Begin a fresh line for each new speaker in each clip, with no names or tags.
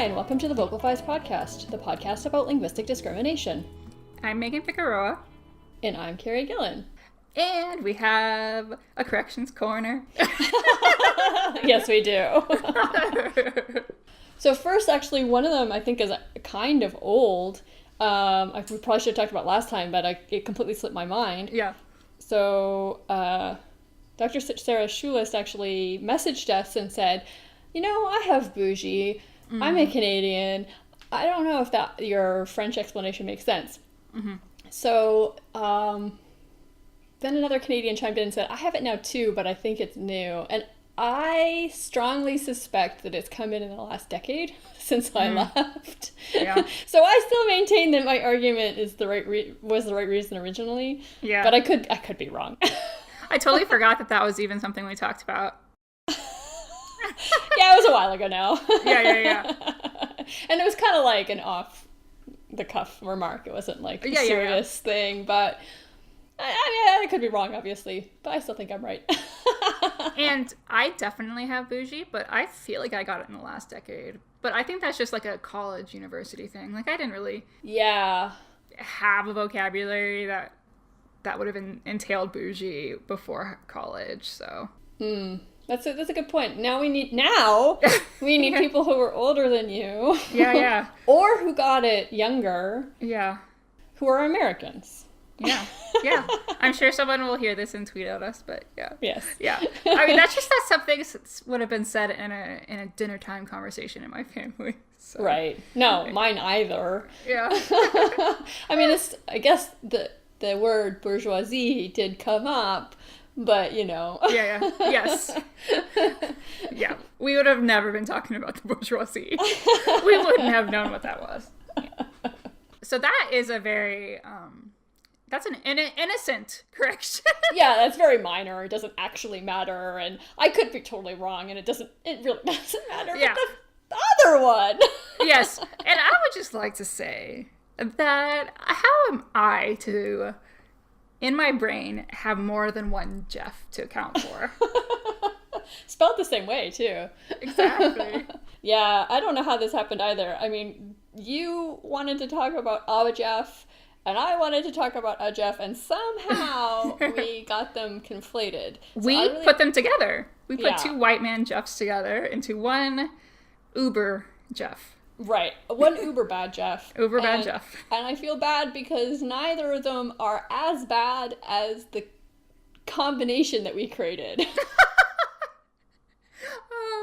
Hi, and welcome to the Vocalifies podcast, the podcast about linguistic discrimination.
I'm Megan Figueroa.
And I'm Carrie Gillen.
And we have a corrections corner.
Yes, we do. So first, actually, one of them I think is kind of old. We probably should have talked about last time, but it completely slipped my mind.
Yeah.
So Dr. Sarah Schulist actually messaged us and said, I have bougie. I'm a Canadian. I don't know if your French explanation makes sense. Mm-hmm. So then another Canadian chimed in and said, I have it now too, but I think it's new. And I strongly suspect that it's come in the last decade since I left. Yeah. So I still maintain that my argument is was the right reason originally. Yeah. But I could be wrong.
I totally forgot that was even something we talked about.
Yeah, it was a while ago now.
Yeah.
And it was kind of like an off-the-cuff remark. It wasn't like a serious thing, but I could be wrong, obviously, but I still think I'm right.
And I definitely have bougie, but I feel like I got it in the last decade. But I think that's just like a college, university thing. Like, I didn't really have a vocabulary that would have entailed bougie before college, so...
That's a good point. Now we need people who are older than you.
Yeah.
Or who got it younger.
Yeah.
Who are Americans.
Yeah. I'm sure someone will hear this and tweet at us, but yeah.
Yes.
Yeah. I mean, that's something would have been said in a dinner time conversation in my family. So.
Right. No, mine either.
Yeah.
I mean, I guess the word bourgeoisie did come up. But,
Yeah. Yes. Yeah. We would have never been talking about the bourgeoisie. We wouldn't have known what that was. Yeah. So that is a very, that's an innocent correction.
Yeah, that's very minor. It doesn't actually matter. And I could be totally wrong. And it really doesn't matter.
Yeah.
But the other one.
Yes. And I would just like to say that how am I to... in my brain, have more than one Jeff to account for.
Spelled the same way, too.
Exactly.
Yeah, I don't know how this happened either. I mean, you wanted to talk about a Jeff, and I wanted to talk about a Jeff, and somehow we got them conflated. So
put them together. We put two white man Jeffs together into one Uber Jeff.
Right. One uber bad Jeff.
Jeff.
And I feel bad because neither of them are as bad as the combination that we created.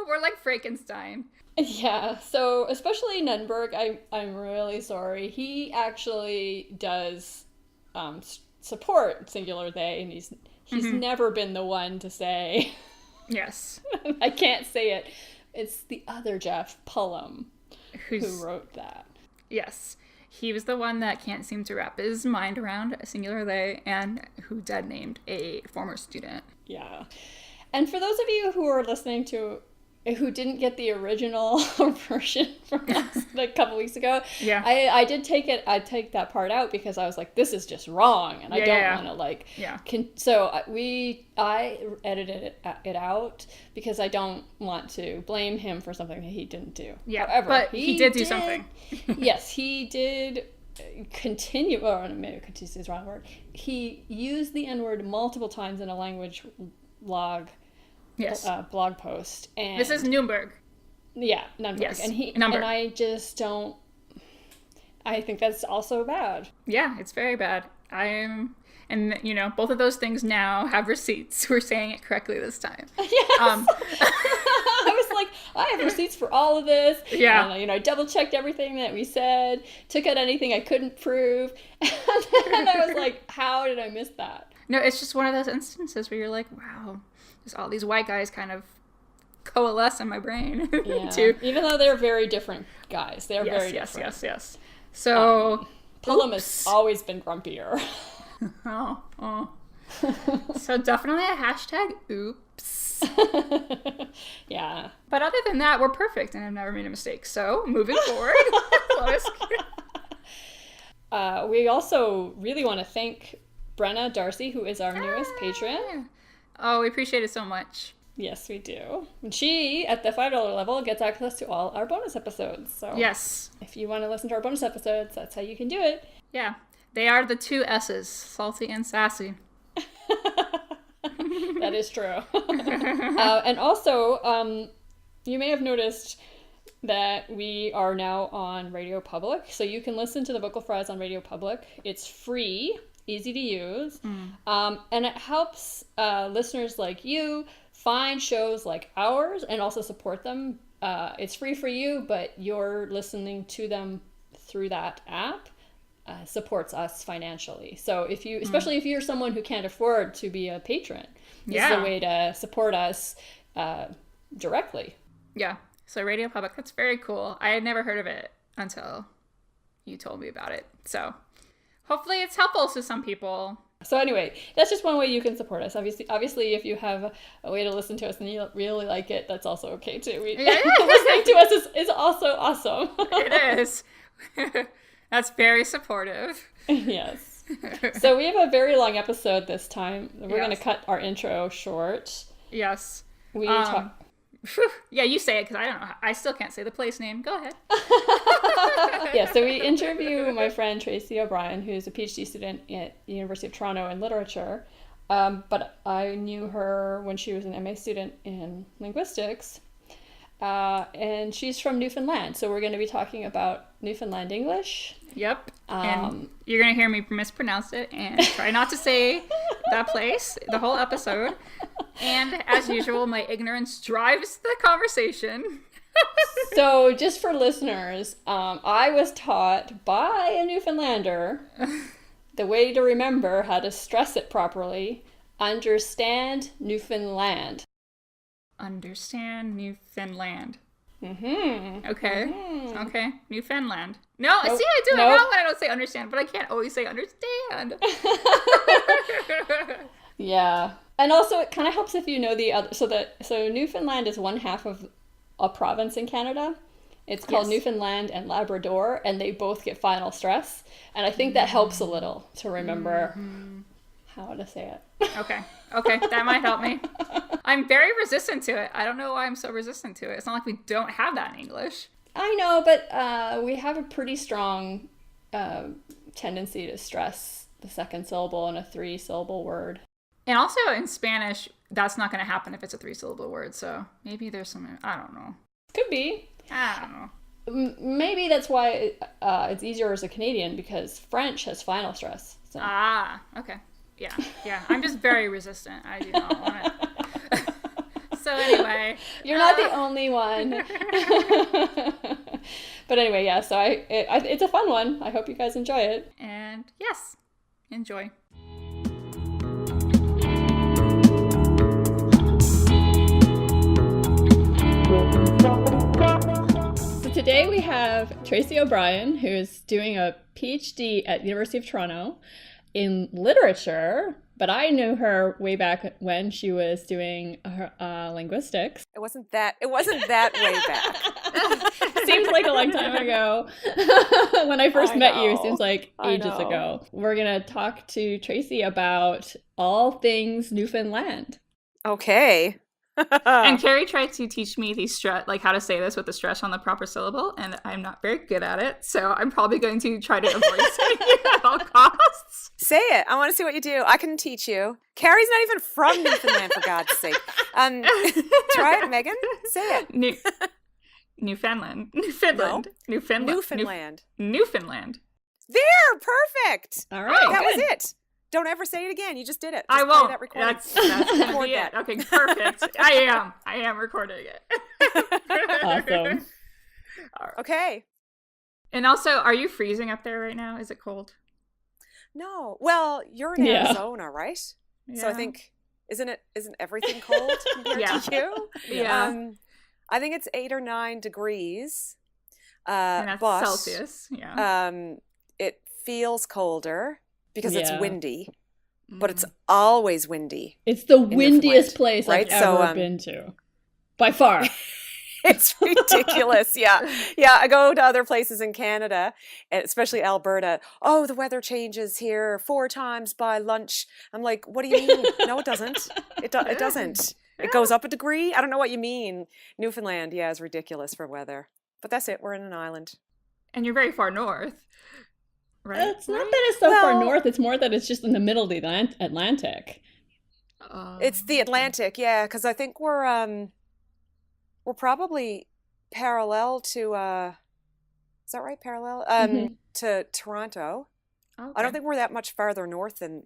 We're like Frankenstein.
Yeah. So especially Nunberg, I'm really sorry. He actually does support singular they, and he's never been the one to say.
Yes.
I can't say it. It's the other Jeff, Pullum. Who wrote that. Yes.
He was the one that can't seem to wrap his mind around a singular they and who dead named a former student.
Yeah. And for those of you who are listening to, who didn't get the original version from us a couple weeks ago, I did take that part out because I was like, this is just wrong. And I don't want to so I edited it out because I don't want to blame him for something that he didn't do.
Yeah,
however,
but he did do something.
Yes, he did continue, or maybe continue is the wrong word. He used the N-word multiple times in a language blog post. And
this is Nuremberg.
Yeah, Nunberg.
Yes,
and I just don't... I think that's also bad.
Yeah, it's very bad. And, both of those things now have receipts. We're saying it correctly this time.
Yes. I was like, I have receipts for all of this.
Yeah.
And, I double-checked everything that we said, took out anything I couldn't prove. And then I was like, how did I miss that?
No, it's just one of those instances where you're like, wow, just all these white guys kind of coalesce in my brain.
Yeah. Even though they're very different guys. They're very different.
Yes. So...
Pullum has always been grumpier.
Oh. So definitely a hashtag oops.
Yeah.
But other than that, we're perfect and I've never made a mistake. So moving forward.
We also really want to thank Brenna Darcy, who is our newest patron.
Oh, we appreciate it so much.
Yes, we do. And she, at the $5 level, gets access to all our bonus episodes. So
yes,
if you want to listen to our bonus episodes, that's how you can do it.
Yeah. They are the 2 S's, salty and sassy.
That is true. And also, you may have noticed that we are now on Radio Public. So you can listen to the Vocal Fries on Radio Public. It's free, easy to use. And it helps listeners like you find shows like ours and also support them. It's free for you, but you're listening to them through that app supports us financially. So if you, especially if you're someone who can't afford to be a patron, this is a way to support us directly.
Yeah. So Radio Public, that's very cool. I had never heard of it until you told me about it. So hopefully it's helpful to some people.
So anyway, that's just one way you can support us. Obviously, if you have a way to listen to us and you really like it, that's also okay too. Listening to us is also awesome.
It is. That's very supportive.
Yes. So we have a very long episode this time. We're going to cut our intro short.
Yes.
We talk.
Yeah, you say it because I don't know. I still can't say the place name. Go ahead.
Yeah, so we interview my friend Tracy O'Brien, who's a PhD student at the University of Toronto in literature. But I knew her when she was an MA student in linguistics. And she's from Newfoundland. So we're going to be talking about Newfoundland English.
Yep. And you're going to hear me mispronounce it and try not to say that place the whole episode. And as usual, my ignorance drives the conversation.
So just for listeners, I was taught by a Newfoundlander the way to remember how to stress it properly. Understand Newfoundland.
Understand Newfoundland.
Mm-hmm.
Okay.
Mm-hmm.
Okay. Newfoundland. No, see, I do it wrong when I don't say understand, but I can't always say understand.
Yeah. And also it kind of helps if you know the other. So Newfoundland is one half of a province in Canada. It's called Newfoundland and Labrador, and they both get final stress. And I think that helps a little to remember how to say it.
Okay, that might help me. I'm very resistant to it. I don't know why I'm so resistant to it. It's not like we don't have that in English.
I know, but we have a pretty strong tendency to stress the second syllable in a 3-syllable word.
And also in Spanish, that's not going to happen if it's a 3-syllable word. So maybe there's some, I don't know.
Could be.
I don't know.
Maybe that's why it's easier as a Canadian, because French has final stress. So.
Okay. Yeah. I'm just very resistant. I do not want it. So anyway.
You're not the only one. But anyway, yeah, so it's a fun one. I hope you guys enjoy it.
And yes, enjoy.
So today we have Tracy O'Brien, who's doing a PhD at the University of Toronto in literature, but I knew her way back when she was doing her linguistics.
It wasn't that way back.
Seems like a long time ago. When I first met you, it seems like ages ago. We're going to talk to Tracy about all things Newfoundland.
Okay.
And Carrie tried to teach me how to say this with the stress on the proper syllable, and I'm not very good at it, so I'm probably going to try to avoid saying it at all costs.
Say it. I want to see what you do. I can teach you. Carrie's not even from Newfoundland, for God's sake. Try it, Megan. Say it.
Newfoundland.
No.
Newfoundland.
There, perfect.
All right,
that was it. Don't ever say it again. You just did it.
I won't.
That recording.
That's gonna be it. Okay, perfect. I am recording it.
Awesome.
Okay.
And also, are you freezing up there right now? Is it cold?
No. Well, you're in Arizona, right?
Yeah.
So I think isn't everything cold compared to you?
Yeah.
I think it's 8 or 9 degrees.
And that's
but,
Celsius. Yeah.
It feels colder because it's windy, but it's always windy.
It's the windiest place I've ever been to, by far.
It's ridiculous. Yeah. I go to other places in Canada, especially Alberta. Oh, the weather changes here 4 times by lunch. I'm like, what do you mean? No, it doesn't. It doesn't. It goes up a degree. I don't know what you mean. Newfoundland, yeah, is ridiculous for weather. But that's it. We're in an island.
And you're very far north, right?
It's not that it's so far north. It's more that it's just in the middle of the Atlantic.
It's the Atlantic, yeah, because I think we're probably parallel to is that right? Parallel to Toronto. Okay. I don't think we're that much farther north than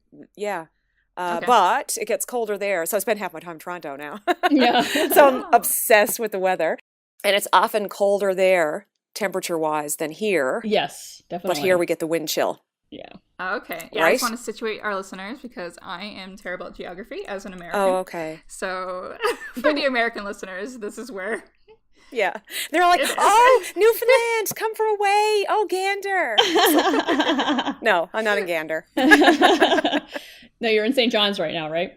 but it gets colder there. So I spend half my time in Toronto now.
Yeah.
So I'm obsessed with the weather, and it's often colder there temperature-wise than here.
Yes, definitely.
But here we get the wind chill.
Yeah. Okay. Yeah,
right?
I just want to situate our listeners because I am terrible at geography as an American.
Oh, okay.
So for the American listeners, this is where...
Yeah. They're like, oh, Newfoundland, come for a way. Oh, Gander. No, I'm not in Gander.
No, you're in St. John's right now, right?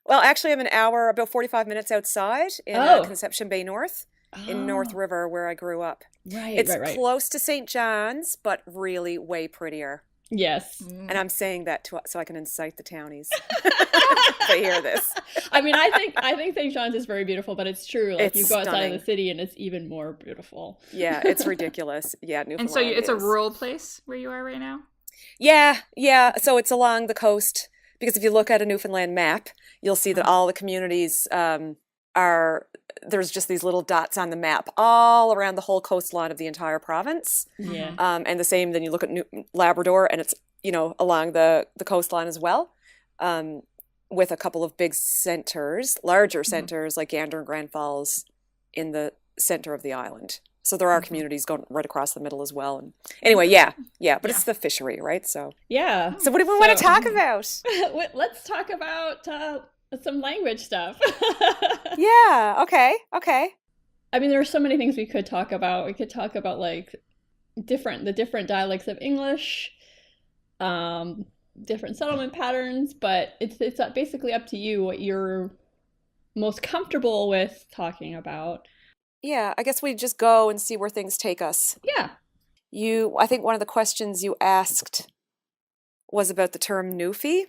Well, actually, I'm an hour, about 45 minutes outside in Conception Bay North, in North River, where I grew up.
Right,
it's
right.
close to St. John's, but really way prettier.
Yes.
And I'm saying that so I can incite the townies to hear this.
I mean, I think St. John's is very beautiful, but it's true. Like, you go outside of the city and it's even more beautiful.
Yeah, it's ridiculous. Yeah, Newfoundland.
And so it's a rural place where you are right now?
Yeah. So it's along the coast, because if you look at a Newfoundland map, you'll see that all the communities there's just these little dots on the map all around the whole coastline of the entire province.
Yeah.
And the same, then you look at Labrador, and it's, along the coastline as well, with a couple of big centers, larger centers like Gander and Grand Falls in the center of the island. So there are communities going right across the middle as well. And anyway, but it's the fishery, right? So
yeah.
So what do we want to talk about?
Let's talk about some language stuff.
Yeah. Okay.
I mean, there are so many things we could talk about. We could talk about like the different dialects of English, different settlement patterns, but it's basically up to you what you're most comfortable with talking about.
Yeah, I guess we just go and see where things take us.
Yeah.
I think one of the questions you asked was about the term Newfie.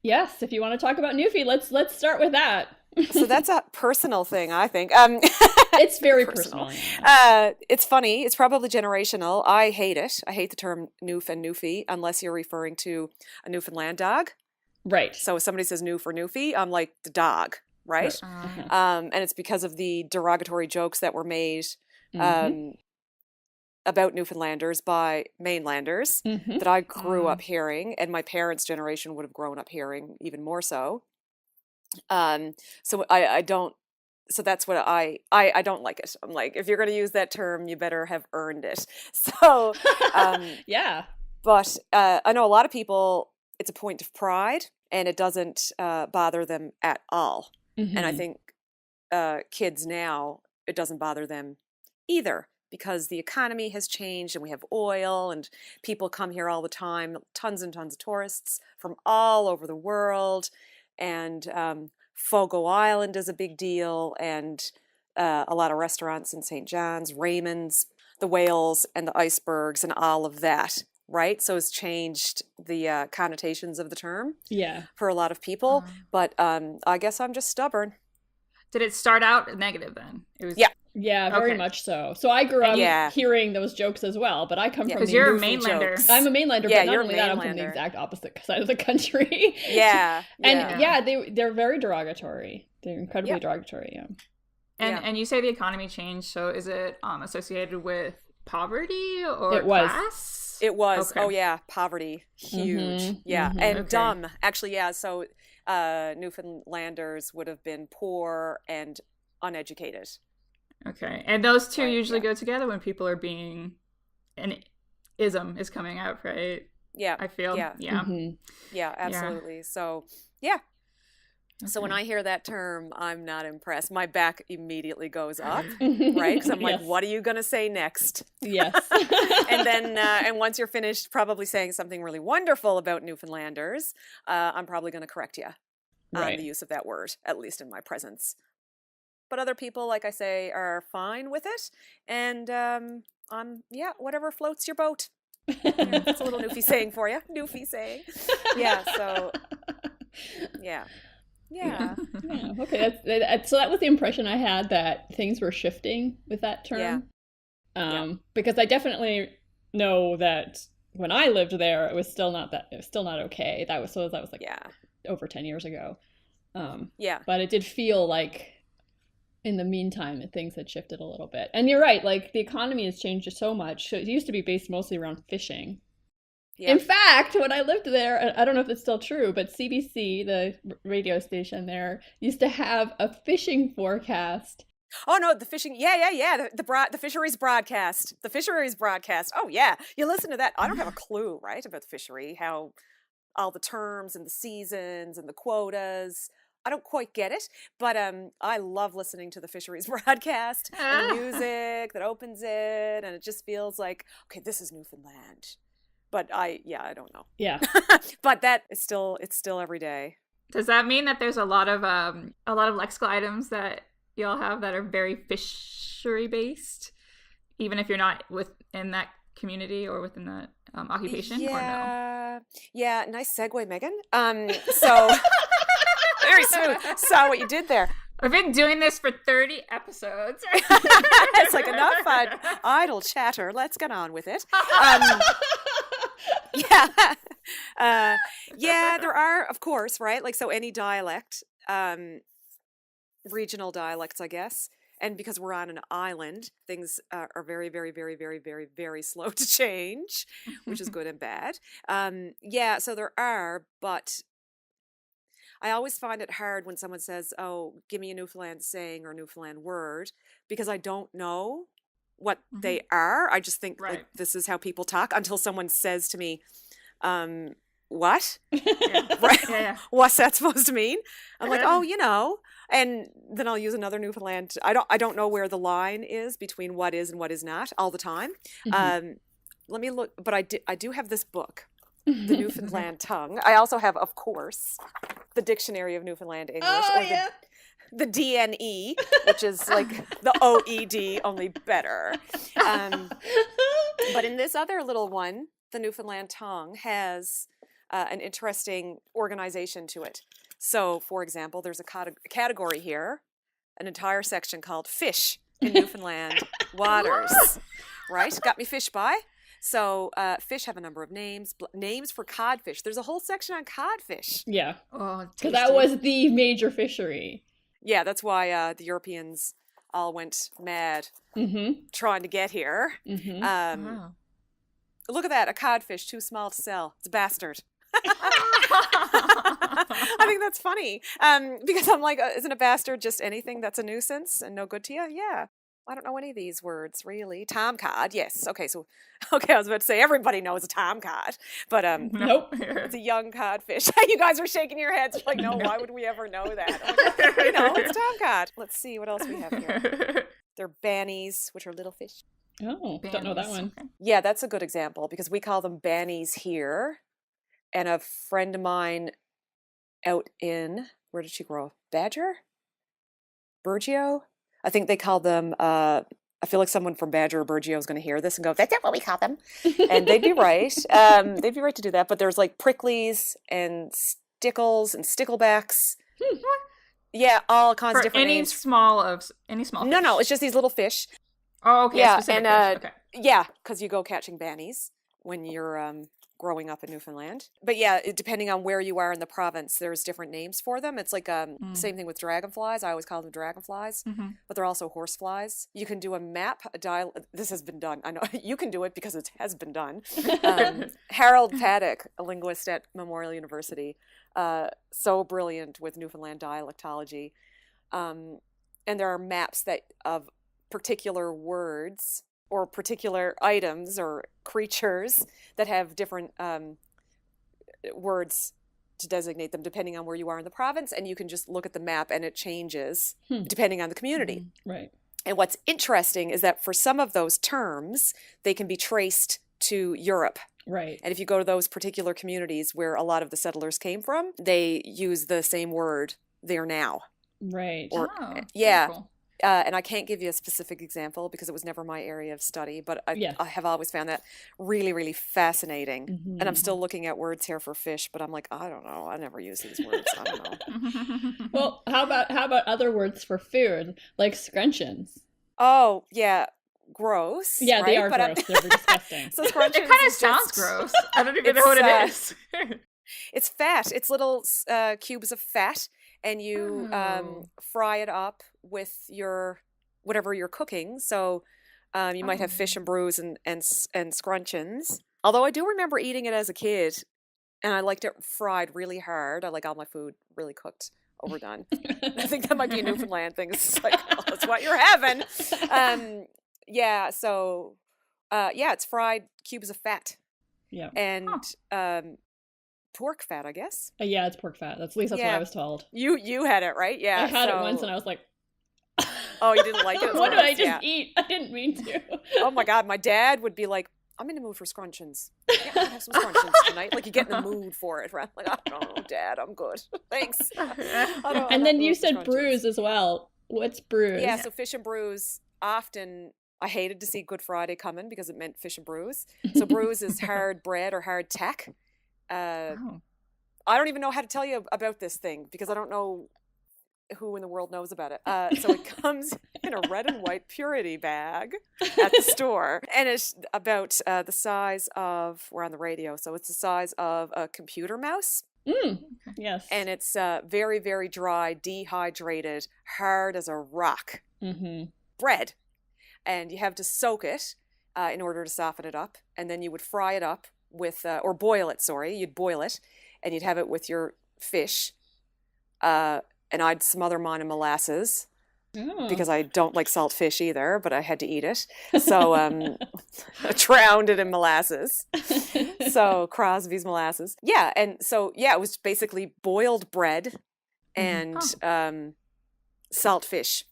Yes, if you want to talk about Newfie, let's start with that.
So that's a personal thing, I think.
It's very personal.
It's funny. It's probably generational. I hate it. I hate the term Newf and Newfie, unless you're referring to a Newfoundland dog.
Right.
So if somebody says Newf or Newfie, I'm like, the dog, right? And it's because of the derogatory jokes that were made about Newfoundlanders by mainlanders that I grew up hearing, and my parents' generation would have grown up hearing even more so. So I don't. So that's what I don't like it. I'm like, if you're going to use that term, you better have earned it. So
yeah.
But I know a lot of people, it's a point of pride, and it doesn't bother them at all. And I think kids now, it doesn't bother them either, because the economy has changed and we have oil and people come here all the time, tons and tons of tourists from all over the world. And Fogo Island is a big deal, and a lot of restaurants in St. John's, Raymond's, the whales and the icebergs and all of that, right? So it's changed the connotations of the term for a lot of people. But I guess I'm just stubborn.
Did it start out negative then? It was
Yeah, very much so. So I grew up hearing those jokes as well, but I come from the
you're a mainlander.
Jokes. I'm a mainlander, but not only that, I'm from the exact opposite side of the country. They're very derogatory. They're incredibly derogatory.
And you say the economy changed, so is it associated with poverty or class?
It was. Okay. Oh yeah, poverty, huge. And dumb. Actually, So Newfoundlanders would have been poor and uneducated.
Okay, and those two usually go together when people are being, an ism is coming out, right?
Yeah,
I feel.
Yeah, absolutely. So, yeah. Okay. So when I hear that term, I'm not impressed. My back immediately goes up, right? Because I'm like, what are you going to say next?
Yes.
And then, and once you're finished probably saying something really wonderful about Newfoundlanders, I'm probably going to correct you on the use of that word, at least in my presence. But other people, like I say, are fine with it. And whatever floats your boat. That's a little Newfie saying for you. Newfie saying. Yeah, so, yeah. Yeah.
Yeah. Okay. So that was the impression I had, that things were shifting with that term. Because I definitely know that when I lived there, it was still not okay. That was like over 10 years ago. But it did feel like in the meantime things had shifted a little bit. And you're right, like the economy has changed so much. It used to be based mostly around fishing. Yeah. In fact, when I lived there, I don't know if it's still true, but CBC, the radio station there, used to have a fishing forecast.
Oh no, the fishing, the fisheries broadcast. The fisheries broadcast. Oh yeah, you listen to that. I don't have a clue, right, about the fishery, how all the terms and the seasons and the quotas. I don't quite get it, but I love listening to the fisheries broadcast and the music that opens it, and it just feels like, okay, this is Newfoundland. But I don't know.
Yeah.
But it's still every day.
Does that mean that there's a lot of lexical items that y'all have that are very fishery based, even if you're not within that community or within the occupation? Or no?
Yeah. Nice segue, Megan. So very smooth. Saw what you did there.
I've been doing this for 30 episodes.
It's like enough idle chatter. Let's get on with it. There are, of course, right? Like, so any dialect, regional dialects, I guess. And because we're on an island, things are very, very, very, very, very, very slow to change, which is good and bad. So there are, but I always find it hard when someone says, oh, give me a Newfoundland saying or a Newfoundland word, because I don't know what they are. I just think that this is how people talk until someone says to me, what? Right? What's that supposed to mean? I'm like, oh, and then I'll use another Newfoundland. I don't know where the line is between what is and what is not all the time. Let me look, but I do have this book, The Newfoundland Tongue. I also have, of course, the Dictionary of Newfoundland English, the DNE, which is like the OED, only better. But in this other little one, the Newfoundland Tongue has an interesting organization to it. So, for example, there's a category here, an entire section called Fish in Newfoundland Waters. Right? Got me fish by? So fish have a number of names. Names for codfish. There's a whole section on codfish.
Yeah. Oh, because that was the major fishery.
Yeah, that's why the Europeans all went mad trying to get here. Look at that, a codfish too small to sell. It's a bastard. I think that's funny because I'm like, isn't a bastard just anything that's a nuisance and no good to you? Yeah. I don't know any of these words, really. Tomcod, yes. Okay, I was about to say everybody knows a tomcod, but
nope.
It's a young codfish. You guys are shaking your heads like, no, why would we ever know that? Like, it's tomcod. Let's see what else we have here. They're bannies, which are little fish.
Oh, bannies. Don't know that one.
Okay. Yeah, that's a good example because we call them bannies here. And a friend of mine out in, where did she grow? Badger? Burgeo? I think they call them, I feel like someone from Badger or Burgeo is going to hear this and go, that's not what we call them. And they'd be right. They'd be right to do that. But there's like pricklies and stickles and sticklebacks. Yeah, all kinds of different names.
Any small fish?
No, it's just these little fish.
Oh, okay.
Yeah,
specific
and
fish. Okay.
Yeah, because you go catching bannies when you're growing up in Newfoundland. But yeah, depending on where you are in the province, there's different names for them. It's like same thing with dragonflies. I always call them dragonflies, but they're also horseflies. You can do a map, this has been done. I know you can do it because it has been done. Harold Paddock, a linguist at Memorial University, so brilliant with Newfoundland dialectology. And there are maps of particular words or particular items or creatures that have different words to designate them depending on where you are in the province, and you can just look at the map and it changes depending on the community.
Right.
And what's interesting is that for some of those terms, they can be traced to Europe.
Right.
And if you go to those particular communities where a lot of the settlers came from, they use the same word there now.
Right.
Yeah.
Cool.
And I can't give you a specific example because it was never my area of study, but I have always found that really, really fascinating. Mm-hmm. And I'm still looking at words here for fish, but I'm like, I don't know. I never use these words. I don't know.
Well, how about other words for food, like scrunchions?
Oh, yeah. Gross.
Yeah,
right?
They are gross. They're disgusting.
So scrunchions
it kind of sounds gross. I don't even know what it is.
It's fat. It's little cubes of fat. And you fry it up with your whatever you're cooking. So you might have fish and brews and scrunchions. Although I do remember eating it as a kid, and I liked it fried really hard. I like all my food really cooked, overdone. I think that might be a Newfoundland thing. It's like, oh, that's what you're having. Yeah. So it's fried cubes of fat.
Yeah.
And pork fat, I guess.
Yeah, it's pork fat. At least that's what I was told.
You had it, right? Yeah.
I had it once and I was like,
oh, you didn't like it?
What did I just eat? I didn't mean to.
Oh my God. My dad would be like, I'm in the mood for scrunchions. Yeah, I'll have some scrunchions tonight. Like you get in the mood for it, right? Like, I don't know, Dad, I'm good. Thanks.
And then you said brews as well. What's brews?
Yeah, so fish and brews often... I hated to see Good Friday coming because it meant fish and brews. So brews is hard bread or hard tack. I don't even know how to tell you about this thing because I don't know who in the world knows about it. So it comes in a red and white purity bag at the store. And it's about the size of, we're on the radio, so it's the size of a computer mouse.
Yes.
And it's very, very dry, dehydrated, hard as a rock bread. And you have to soak it in order to soften it up. And then you would fry it up with, or boil it, sorry. You'd boil it and you'd have it with your fish. And I'd smother mine in molasses because I don't like salt fish either, but I had to eat it. So I drowned it in molasses. So Crosby's molasses. Yeah. And so, it was basically boiled bread and salt fish.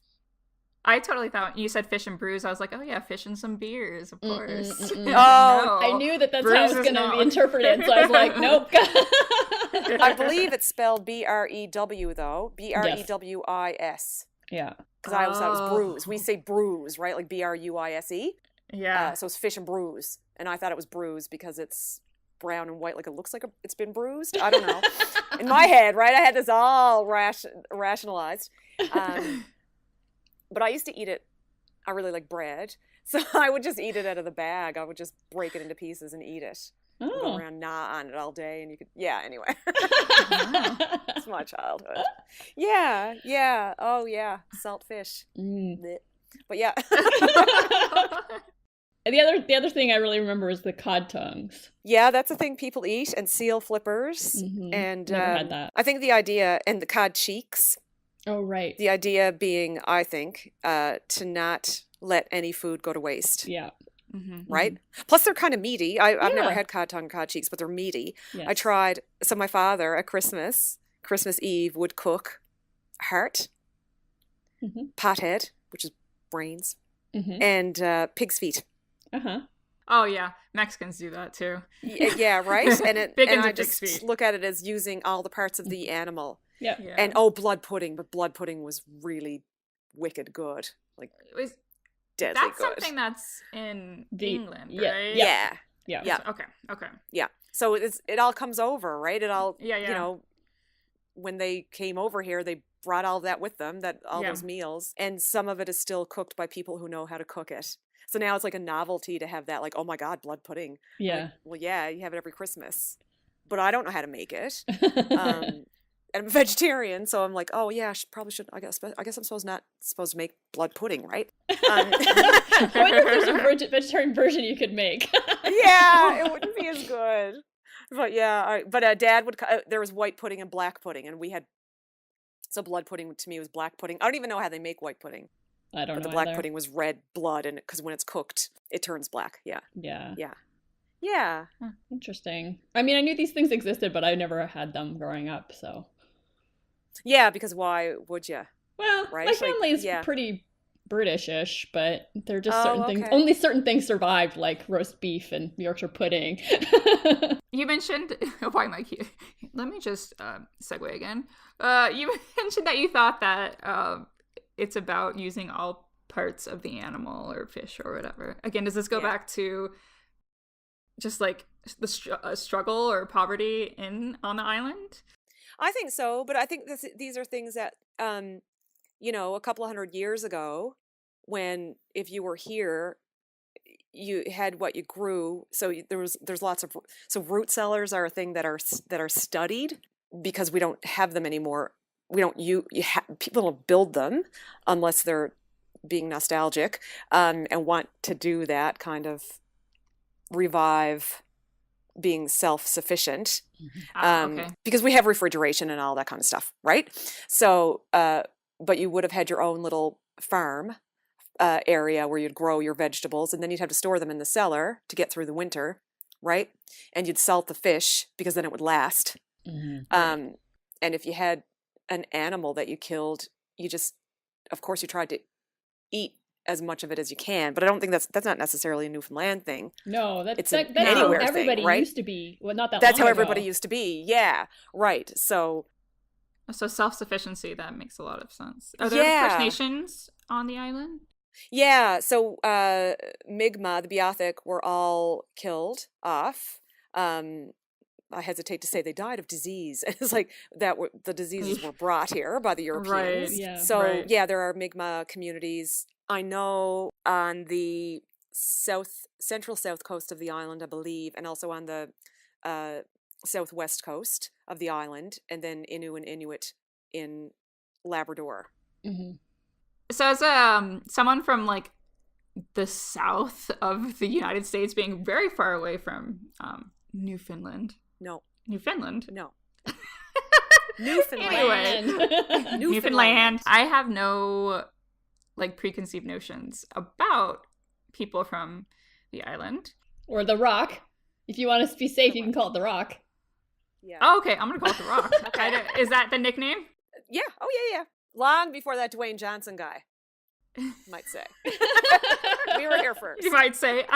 I totally thought you said fish and brews. I was like, oh yeah, fish and some beers, of course.
Oh,
no.
I knew that's how it was going to be interpreted. So I was like, nope.
I believe it's spelled B-R-E-W though. B-R-E-W-I-S.
Yeah.
Because I always thought it was brews. We say brews, right? Like B-R-U-I-S-E.
Yeah.
So it's fish and brews. And I thought it was brews because it's brown and white, like it looks like it's been bruised. I don't know. In my head, right? I had this all rationalized. But I used to eat it. I really like bread. So I would just eat it out of the bag. I would just break it into pieces and eat it. Go around on it all day. And you could, anyway. It's my childhood. Yeah. Oh, yeah. Salt fish. But yeah.
The other thing I really remember is the cod tongues.
Yeah, that's a thing people eat. And seal flippers. And
never had that.
I think the idea, and the cod cheeks.
Oh, right.
The idea being, I think, to not let any food go to waste.
Yeah.
Right? Plus, they're kind of meaty. I've never had cod tongue, cod cheeks, but they're meaty. Yes. I tried. So my father at Christmas Eve, would cook heart, pothead, which is brains, and pig's feet.
Oh, yeah. Mexicans do that, too.
Yeah, right? And I just
feet.
Look at it as using all the parts of the animal.
Yeah.
And blood pudding, but blood pudding was really wicked good. Like
it was
deadly
that's
good.
Something that's in England, right?
Yeah.
Okay.
Yeah. So it all comes over, right? It all
you know,
when they came over here, they brought all that with them, those meals, and some of it is still cooked by people who know how to cook it. So now it's like a novelty to have that, like, oh my God, blood pudding.
Yeah.
Like, well, yeah, you have it every Christmas, but I don't know how to make it. And I'm a vegetarian, so I'm like, oh yeah, I should. I guess I'm not supposed to make blood pudding, right?
I wonder if there's a vegetarian version you could make.
Yeah, it wouldn't be as good. But yeah, all right. But Dad would. There was white pudding and black pudding, and we had. So blood pudding to me was black pudding. I don't even know how they make white pudding.
I don't know.
But the black pudding was red blood, and because when it's cooked, it turns black. Yeah.
Huh, interesting. I mean, I knew these things existed, but I never had them growing up, so.
Yeah, because why would you?
Well,
right?
My family is pretty British-ish, but they're just certain things. Only certain things survived, like roast beef and Yorkshire pudding.
You mentioned, why am I here? Let me just segue again. You mentioned that you thought that it's about using all parts of the animal or fish or whatever. Again, does this go back to just like the struggle or poverty on the island?
I think so, but I think these are things that, a couple of 100 years ago, when if you were here, you had what you grew. So there's lots of, so root cellars are a thing that are studied because we don't have them anymore. We don't people don't build them unless they're being nostalgic and want to do that kind of revive being self-sufficient. Okay. Because we have refrigeration and all that kind of stuff, right? So, but you would have had your own little farm area where you'd grow your vegetables, and then you'd have to store them in the cellar to get through the winter, right? And you'd salt the fish because then it would last. And if you had an animal that you killed, of course you tried to eat as much of it as you can, but I don't think that's not necessarily a Newfoundland thing.
No, that's
how
everybody
thing, right?
used to be. Well, not that
that's
long
how
ago.
Everybody used to be. Yeah, right. So
self-sufficiency, that makes a lot of sense. Are there First Nations on the island?
Yeah, so Mi'kmaq, the Beothuk, were all killed off. I hesitate to say they died of disease. It's like the diseases were brought here by the Europeans.
Right, yeah.
So there are Mi'kmaq communities. I know on the central south coast of the island, I believe, and also on the southwest coast of the island, and then Innu and Inuit in Labrador.
Mm-hmm. So as someone from like the south of the United States, being very far away from Newfoundland.
No.
Newfoundland?
No. Newfoundland.
Anyway. Newfoundland. I have no like preconceived notions about people from the island.
Or the Rock. If you want to be safe, you can call it the Rock.
Yeah. Oh, okay. I'm going to call it the Rock. Okay. Is that the nickname?
Yeah. Oh, yeah. Long before that Dwayne Johnson guy, might say. We were here first.
You might say.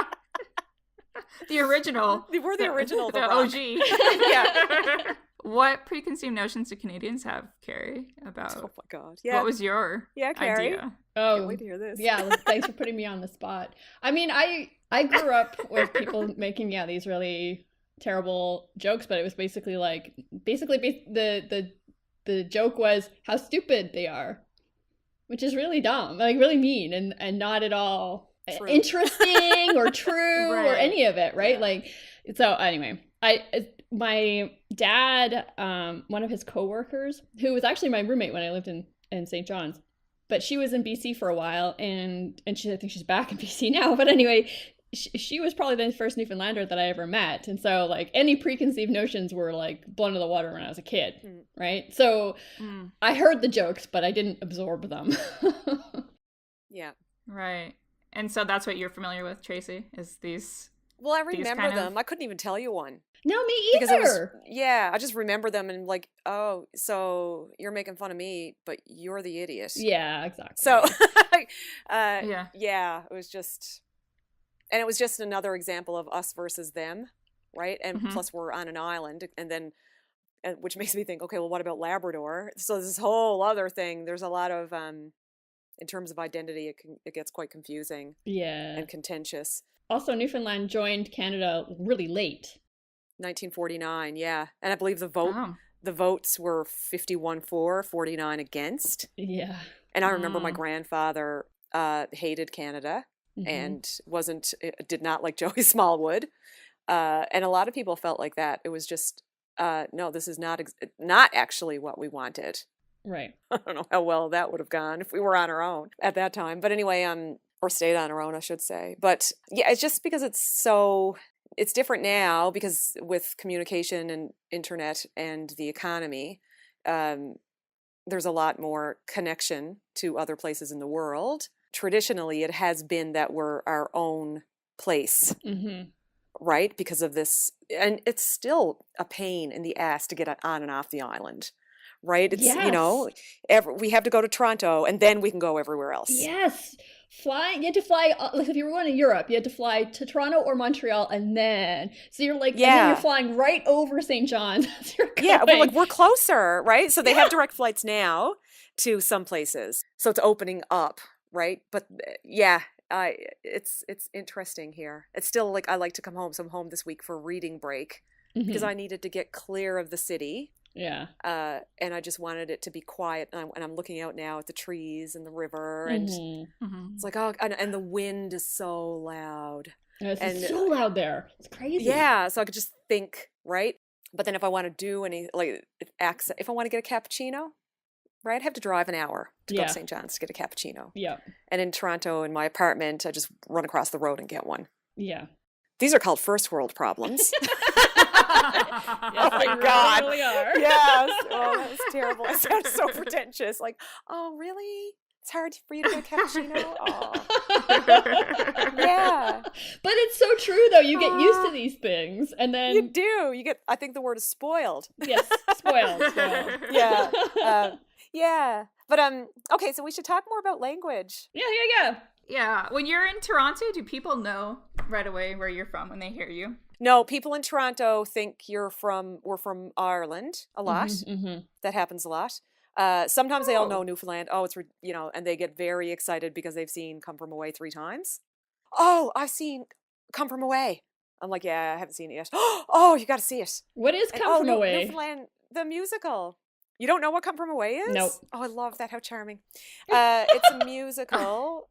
The original.
We're the original.
The OG.
Yeah.
What preconceived notions do Canadians have, Carrie, about?
Oh my God. Yeah.
What was your
Carrie?
idea?
Oh,
can't wait to hear this.
Yeah. Thanks for putting me on the spot. I mean, I grew up with people making these really terrible jokes, but it was basically the joke was how stupid they are, which is really dumb, like really mean and not at all true. Interesting or true right. or any of it, right? Yeah. Like, so anyway, my dad, one of his coworkers, who was actually my roommate when I lived in St. John's, but she was in BC for a while, and I think she's back in BC now. But anyway, she was probably the first Newfoundlander that I ever met, and so like any preconceived notions were like blown to the water when I was a kid, right? So I heard the jokes, but I didn't absorb them.
Yeah,
right. And so that's what you're familiar with, Tracy, is these.
Well, I remember them. I couldn't even tell you one.
No, me either.
I just remember them and like, oh, so you're making fun of me, but you're the idiot.
Yeah, exactly.
So, it was just. And it was just another example of us versus them, right? And plus we're on an island, and then, which makes me think, okay, well, what about Labrador? So this whole other thing, there's a lot of, in terms of identity, it gets quite confusing.
Yeah.
And contentious.
Also, Newfoundland joined Canada really late.
1949, yeah. And I believe the votes were 51 for, 49 against.
Yeah.
And I remember my grandfather hated Canada. And did not like Joey Smallwood. And a lot of people felt like that. It was just, no, this is not actually what we wanted.
Right.
I don't know how well that would have gone if we were on our own at that time. But anyway, or stayed on our own, I should say. But yeah, it's just because it's different now because with communication and internet and the economy, there's a lot more connection to other places in the world. Traditionally, it has been that we're our own place, right? Because of this, and it's still a pain in the ass to get on and off the island, right? It's, we have to go to Toronto, and then we can go everywhere else.
Yes. You had to fly, like if you were going to Europe, you had to fly to Toronto or Montreal, and then, so you're like, and then you're flying right over St. John's.
We're closer, right? So they have direct flights now. to some places. So it's opening up, right? But yeah, it's interesting here. It's still like I like to come home. So I'm home this week for reading break because I needed to get clear of the city.
Yeah.
And I just wanted it to be quiet. And I'm looking out now at the trees and the river, and it's like, oh, and the wind is so loud.
It's so loud there. It's crazy.
Yeah, so I could just think, right? But then if I want to do any, like, if I want to get a cappuccino, right, I have to drive an hour to go to St. John's to get a cappuccino.
Yeah.
And in Toronto, in my apartment, I just run across the road and get one.
Yeah.
These are called first world problems.
Yes,
oh my God.
Really are.
Yes. Oh, that was terrible. I sounded so pretentious. Like, oh, really? It's hard for you to get a cappuccino? Oh. Yeah.
But it's so true, though. You get used to these things. And then...
You do. You get, I think the word is spoiled.
Yes. Spoiled.
Yeah. Yeah. But, okay, so we should talk more about language.
Yeah.
Yeah. When you're in Toronto, do people know right away where you're from when they hear you?
No, people in Toronto think we're from Ireland a lot. That happens a lot. Sometimes they all know Newfoundland. Oh, it's, and they get very excited because they've seen Come From Away 3 times. Oh, I've seen Come From Away. I'm like, yeah, I haven't seen it yet. Oh, you got to see it.
What is Come From Away?
Newfoundland, the musical. You don't know what Come From Away is?
Nope.
Oh, I love that. How charming. It's a musical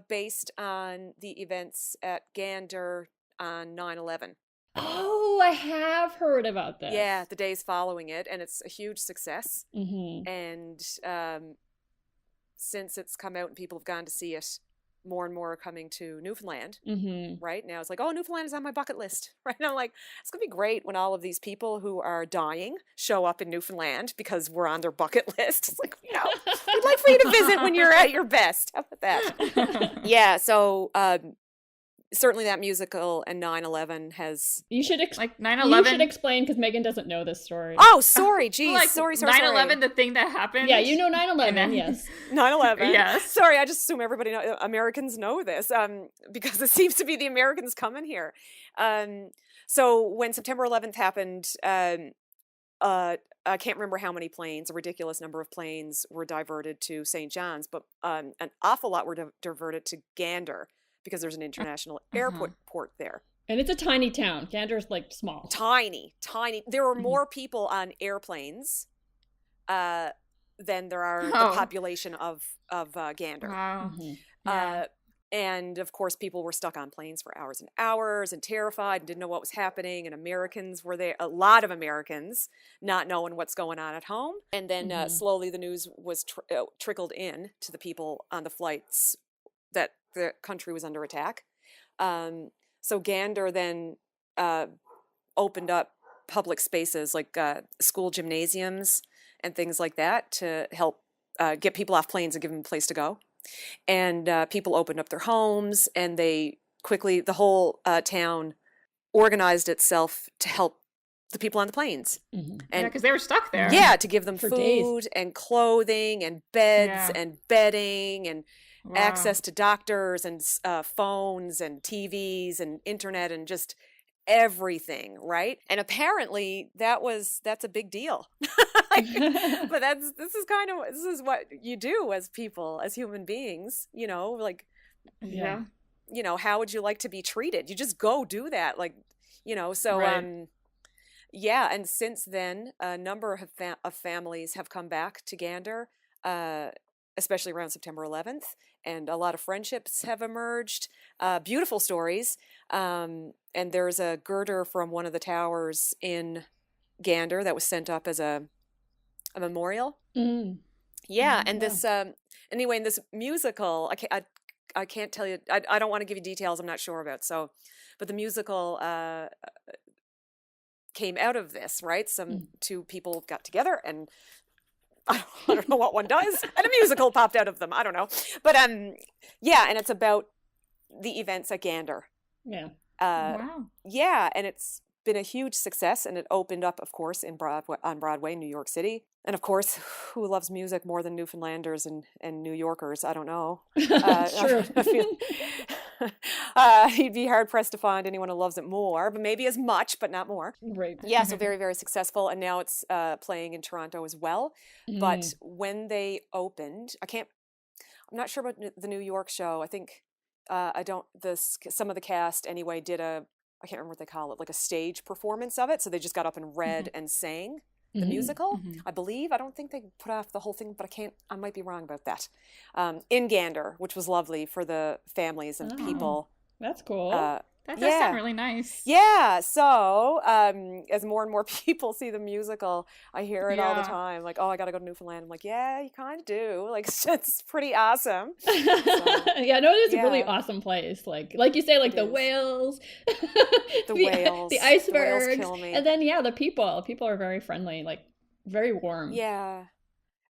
based on the events at Gander on 9/11.
Oh, I have heard about this.
Yeah, the days following it, and it's a huge success. And since it's come out and people have gone to see it, more and more are coming to Newfoundland. Right now, it's like, oh, Newfoundland is on my bucket list. Right now, I'm like, it's gonna be great when all of these people who are dying show up in Newfoundland because we're on their bucket list. It's like, we'd like for you to visit when you're at your best. How about that? Yeah. So. Certainly that musical and 9/11 has...
You should
like 9/11.
You should explain because Megan doesn't know this story.
Oh, sorry. Geez.
Like
sorry.
9/11, the thing that happened?
Yeah, you know 9/11, yes.
9/11.
Yes.
Sorry, I just assume everybody Americans know this because it seems to be the Americans coming here. So when September 11th happened, I can't remember how many planes, a ridiculous number of planes were diverted to St. John's, but an awful lot were diverted to Gander, because there's an international airport there. And
it's a tiny town. Gander's like small.
Tiny. There are more people on airplanes than there are the population of Gander.
Wow.
And of course, people were stuck on planes for hours and hours and terrified and didn't know what was happening. And Americans were there, a lot of Americans, not knowing what's going on at home. And then slowly the news was trickled in to the people on the flights that the country was under attack. So Gander then opened up public spaces like school gymnasiums and things like that to help get people off planes and give them a place to go. And people opened up their homes, and they quickly, the whole town organized itself to help the people on the planes.
And because they were stuck there.
Yeah, to give them food
days.
And clothing and beds and bedding and access to doctors and phones and TVs and internet and just everything, right? And apparently that's a big deal. But this is what you do as people, as human beings, like, how would you like to be treated? You just go do that, like, so
right.
Yeah, and since then a number of families have come back to Gander, especially around September 11th, and a lot of friendships have emerged, beautiful stories. And there's a girder from one of the towers in Gander that was sent up as a memorial. Yeah, and this anyway, in this musical, I can't tell you. I don't want to give you details I'm not sure about. So, but the musical came out of this, right? Two people got together, and I don't know what one does, and a musical popped out of them. I don't know, but yeah, and it's about the events at Gander.
Yeah.
Wow.
Yeah, and it's been a huge success, and it opened up, of course, on Broadway, New York City. And of course, who loves music more than Newfoundlanders and New Yorkers? I don't know.
True.
You'd be hard pressed to find anyone who loves it more, but maybe as much, but not more.
Right.
Yeah, so very, very successful. And now it's playing in Toronto as well. But when they opened, I'm not sure about the New York show. I think some of the cast anyway did I can't remember what they call it, like a stage performance of it. So they just got up and read and sang the musical, I believe. I don't think they put off the whole thing, but I might be wrong about that. In Gander, which was lovely for the families and people.
That's cool.
That does sound really nice.
Yeah. So as more and more people see the musical, I hear it all the time. Like, oh, I got to go to Newfoundland. I'm like, yeah, you kind of do. Like, it's pretty awesome. So,
yeah, no, it is a really awesome place. Like you say, like the whales,
the whales,
the icebergs,
the whales kill me.
And then the people are very friendly, like very warm.
Yeah.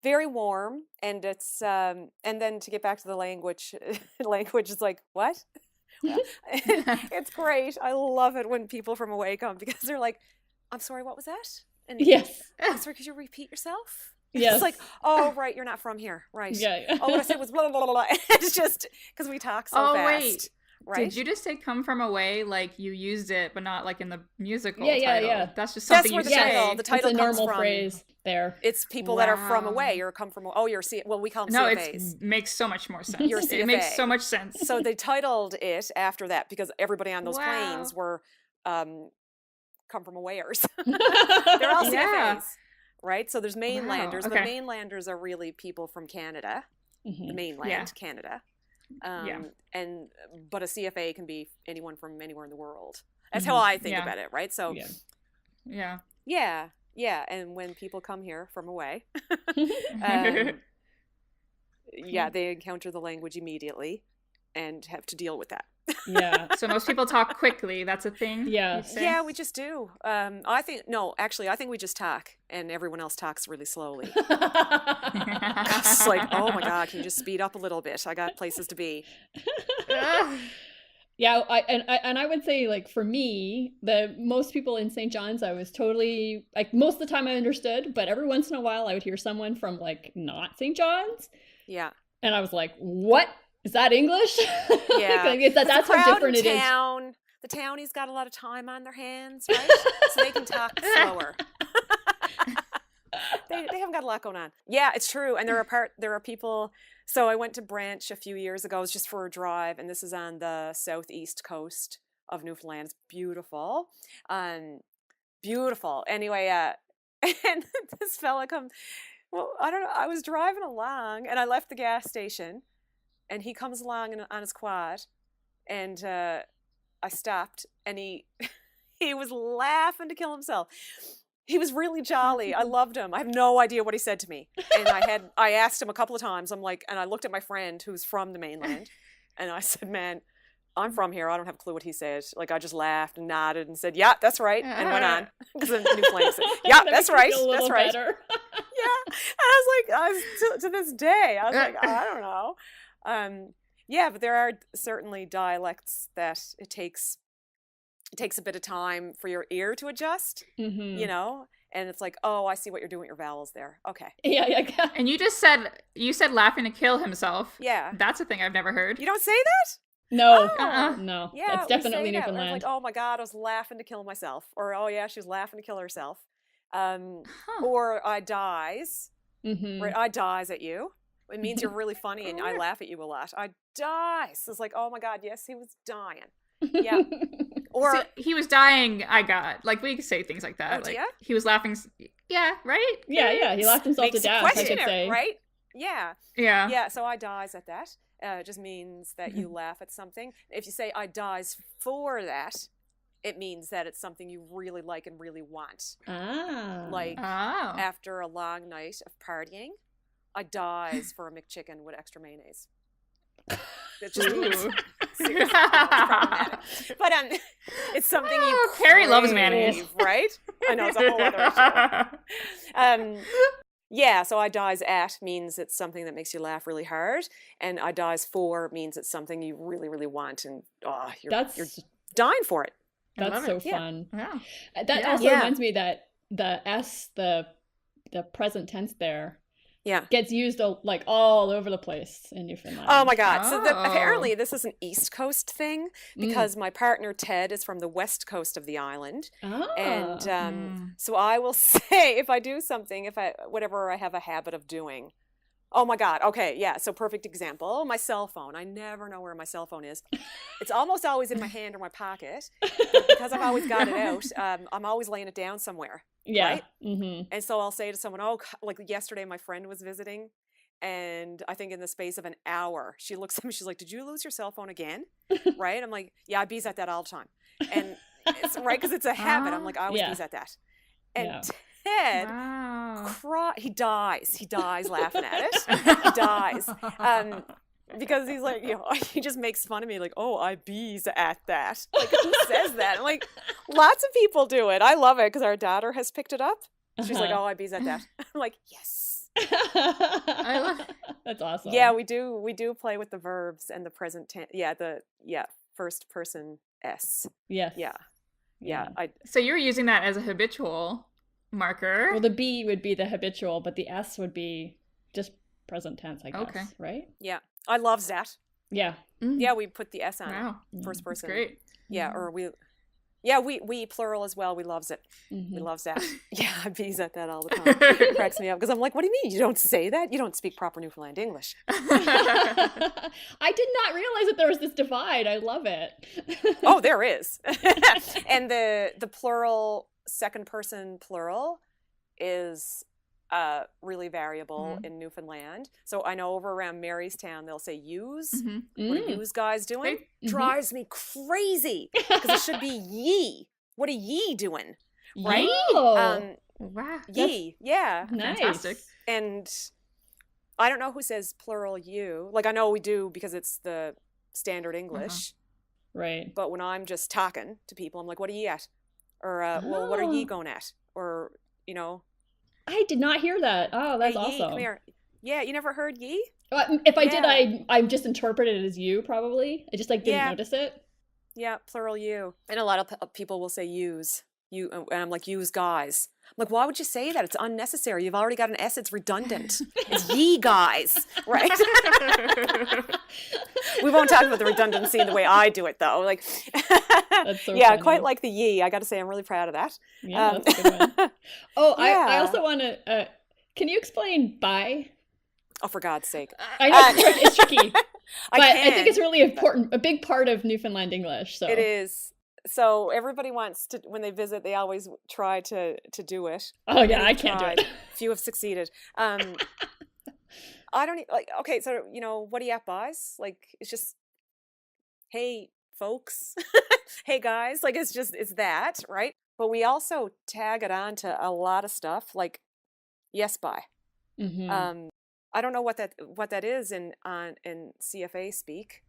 Very warm. And it's and then to get back to the language is like, what? It's great. I love it when people from away come because they're like, I'm sorry, what was that? And
yes.
I'm sorry, could you repeat yourself?
Yes.
It's like, oh, right, you're not from here. Right.
Yeah.
Oh, what I said was blah, blah, blah, blah. It's just because we talk so fast.
Wait.
Right?
Did you just say come from away like you used it, but not like in the musical
title?
Yeah. That's just something
you
say.
The title
it's a
comes
normal
from,
phrase there.
It's people that are from away or come from, we call them CFAs.
It makes so much more sense. It makes so much sense.
So they titled it after that because everybody on those planes were come from awayers. They're all CFAs, right? So there's mainlanders.
Wow. Okay.
The mainlanders are really people from Canada, the mainland, Canada. But a CFA can be anyone from anywhere in the world. That's how I think about it, right? So yeah. And when people come here from away, they encounter the language immediately and have to deal with that.
Yeah.
So most people talk quickly. That's a thing.
Yeah.
Yeah, we just do. I think we just talk and everyone else talks really slowly. It's like, oh my God, can you just speed up a little bit? I got places to be.
Yeah, I would say, like, for me, most people in St. John's, I was totally, like, most of the time I understood, but every once in a while I would hear someone from, like, not St. John's.
Yeah.
And I was like, what? Is that English?
Yeah.
That's how different it is.
The townies got a lot of time on their hands, right? So they can talk slower. They haven't got a lot going on. Yeah, it's true. And there are people. So I went to Branch a few years ago. It was just for a drive, and this is on the southeast coast of Newfoundland. It's beautiful. Beautiful. Anyway, and this fella comes. Well, I don't know. I was driving along, and I left the gas station, and he comes along on his quad, and I stopped, and he was laughing to kill himself. He was really jolly. I loved him. I have no idea what he said to me. And I asked him a couple of times. I'm like, and I looked at my friend who's from the mainland, and I said, man, I'm from here. I don't have a clue what he said. Like, I just laughed and nodded and said, yeah, that's right. And went on. Because I'm Newfoundland. Yeah, that's right. That's right. Yeah. And I was like, to this day, I was like, I don't know. Yeah, but there are certainly dialects that it takes a bit of time for your ear to adjust, you know? And it's like, oh, I see what you're doing with your vowels there. Okay.
Yeah.
And you said laughing to kill himself.
Yeah.
That's a thing I've never heard.
You don't say that?
No.
Oh.
No.
Yeah,
it's definitely Newfoundland.
Like, oh my God, I was laughing to kill myself. Or, oh yeah, she was laughing to kill herself. Or I dies. Right? I dies at you. It means you're really funny and I laugh at you a lot. I dies. It's like, oh my God, yes, he was dying. Yeah. Or
so he was dying. I got, like, we could say things like that.
Oh,
like,
yeah?
He was laughing. Yeah, right?
Yeah. He laughed himself to death, I could say.
Right? Yeah.
Yeah.
Yeah. So I dies at that. It just means that you laugh at something. If you say I dies for that, it means that it's something you really like and really want. Like after a long night of partying, I dies for a McChicken with extra mayonnaise. That just means seriously, it's problematic. But it's something you
Carrie loves mayonnaise,
right? I know, it's a whole other issue. Yeah, so I dies at means it's something that makes you laugh really hard, and I dies for means it's something you really, really want, and you're dying for it.
That's so fun.
Yeah.
That also reminds me that the S, the present tense there, gets used like all over the place in Newfoundland.
Oh my God. So apparently this is an East Coast thing because my partner Ted is from the West Coast of the island. And so I will say if I do something, whatever I have a habit of doing. Oh my God. Okay. Yeah. So perfect example. My cell phone. I never know where my cell phone is. It's almost always in my hand or my pocket. But because I've always got it out, I'm always laying it down somewhere.
Yeah.
Right? Mm-hmm. And so I'll say to someone, like yesterday my friend was visiting and I think in the space of an hour, she looks at me, she's like, did you lose your cell phone again? Right? I'm like, yeah, I bees at that all the time. And it's right. Cause it's a habit. I'm like, I always bees at that. And Ted, he dies laughing at it. He dies. Because he's like, he just makes fun of me like, oh, I bees at that. Like, who says that? I'm like, lots of people do it. I love it because our daughter has picked it up. She's like, oh, I bees at that. I'm like, yes.
I love it.
That's awesome.
Yeah, we do play with the verbs and the present tense. First person S.
Yes.
Yeah.
So you're using that as a habitual marker.
Well, the B would be the habitual, but the S would be just present tense, I guess. Right?
Yeah. I love that.
Yeah.
Mm-hmm. Yeah, we put the S on first person.
That's great.
Yeah, or we plural as well. We loves it. Mm-hmm. We loves that. Yeah, I bees at that all the time. It cracks me up because I'm like, what do you mean? You don't say that? You don't speak proper Newfoundland English.
I did not realize that there was this divide. I love it.
Oh, there is. And the plural, second person plural is really variable in Newfoundland. So I know over around Marystown, they'll say yous. Mm-hmm. What are yous guys doing? Drives me crazy because it should be ye. What are ye doing? Right?
Wow.
Ye. Yeah.
Nice.
Fantastic.
And I don't know who says plural you. Like I know we do because it's the standard English.
Right.
But when I'm just talking to people, I'm like, what are ye at? Or, well, what are ye going at? Or,
I did not hear that. Oh, that's awesome.
Come here. Yeah, you never heard ye?
If I did, I just interpreted it as you, probably. I just didn't notice it.
Yeah, plural you. And a lot of people will say yous. You, and I'm like, yous guys. I'm like, why would you say that? It's unnecessary. You've already got an S. It's redundant. It's ye guys, right? We won't talk about the redundancy in the way I do it, though. Like,
that's so funny.
Quite like the ye. I got to say, I'm really proud of that.
Yeah, that's a good one. Oh, yeah. I also want to. Can you explain bye?
Oh, for God's sake!
I know it's tricky, but I think it's really important. A big part of Newfoundland English. So
it is. So everybody wants to, when they visit, they always try to do it.
Oh yeah, I can't do it.
Few have succeeded. I don't like. Okay, so what do you at, boys? Like it's just, hey folks, hey guys. Like it's that, right? But we also tag it on to a lot of stuff, like yes, bye. Mm-hmm. I don't know what that is in CFA speak.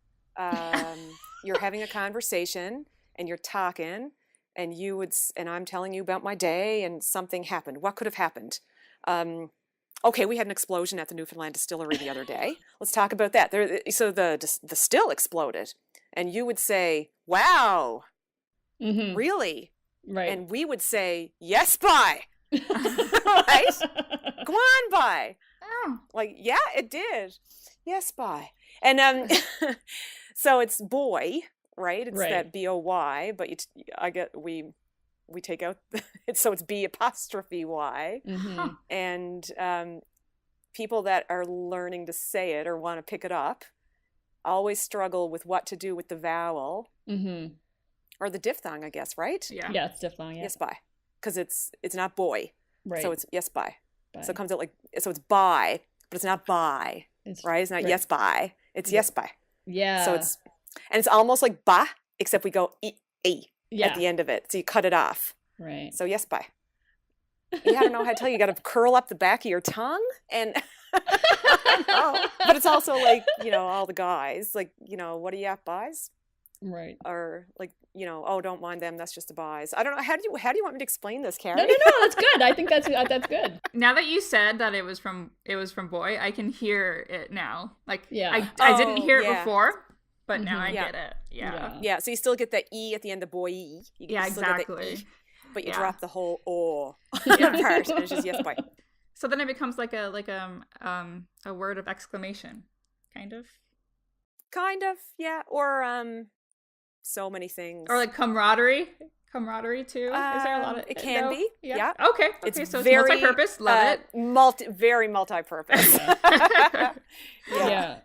You're having a conversation. And you're talking, and I'm telling you about my day, and something happened. What could have happened? Okay, we had an explosion at the Newfoundland distillery the other day. Let's talk about that. So the still exploded, and you would say, "Wow, really?"
Right.
And we would say, "Yes, bye." Right? Go on, bye.
Oh.
Like, yeah, it did. Yes, bye. And so it's boy. Right, it's that BOY, but we take out so it's B''Y, and people that are learning to say it or want to pick it up always struggle with what to do with the vowel or the diphthong, I guess, right?
Yeah,
it's diphthong. Yeah.
Yes, bye, because it's not boy,
right?
So it's yes, bye. So it comes out so it's by, but it's not by, right? It's not yes, bye. It's yes, bye.
Yeah.
So it's almost like ba, except we go e at the end of it. So you cut it off.
Right.
So yes, bye. Yeah, I don't know how to tell you. You got to curl up the back of your tongue, and but it's also like all the guys like what are you at, buys?
Right.
Or like oh, don't mind them. That's just the buys. I don't know how do you want me to explain this, Carrie?
No, that's good. I think that's good.
Now that you said that it was from boy, I can hear it now. Like I didn't hear it before. but now I get it.
Yeah, so you still get the E at the end of boy. You still get the E, but you drop the whole O part, and it's just yes, boy.
So then it becomes like a word of exclamation, kind of,
yeah, or so many things,
or like camaraderie too. Is there a lot of
it can be? Yeah.
Okay. It's so very, it's multi-purpose. Love
it. Very multi-purpose.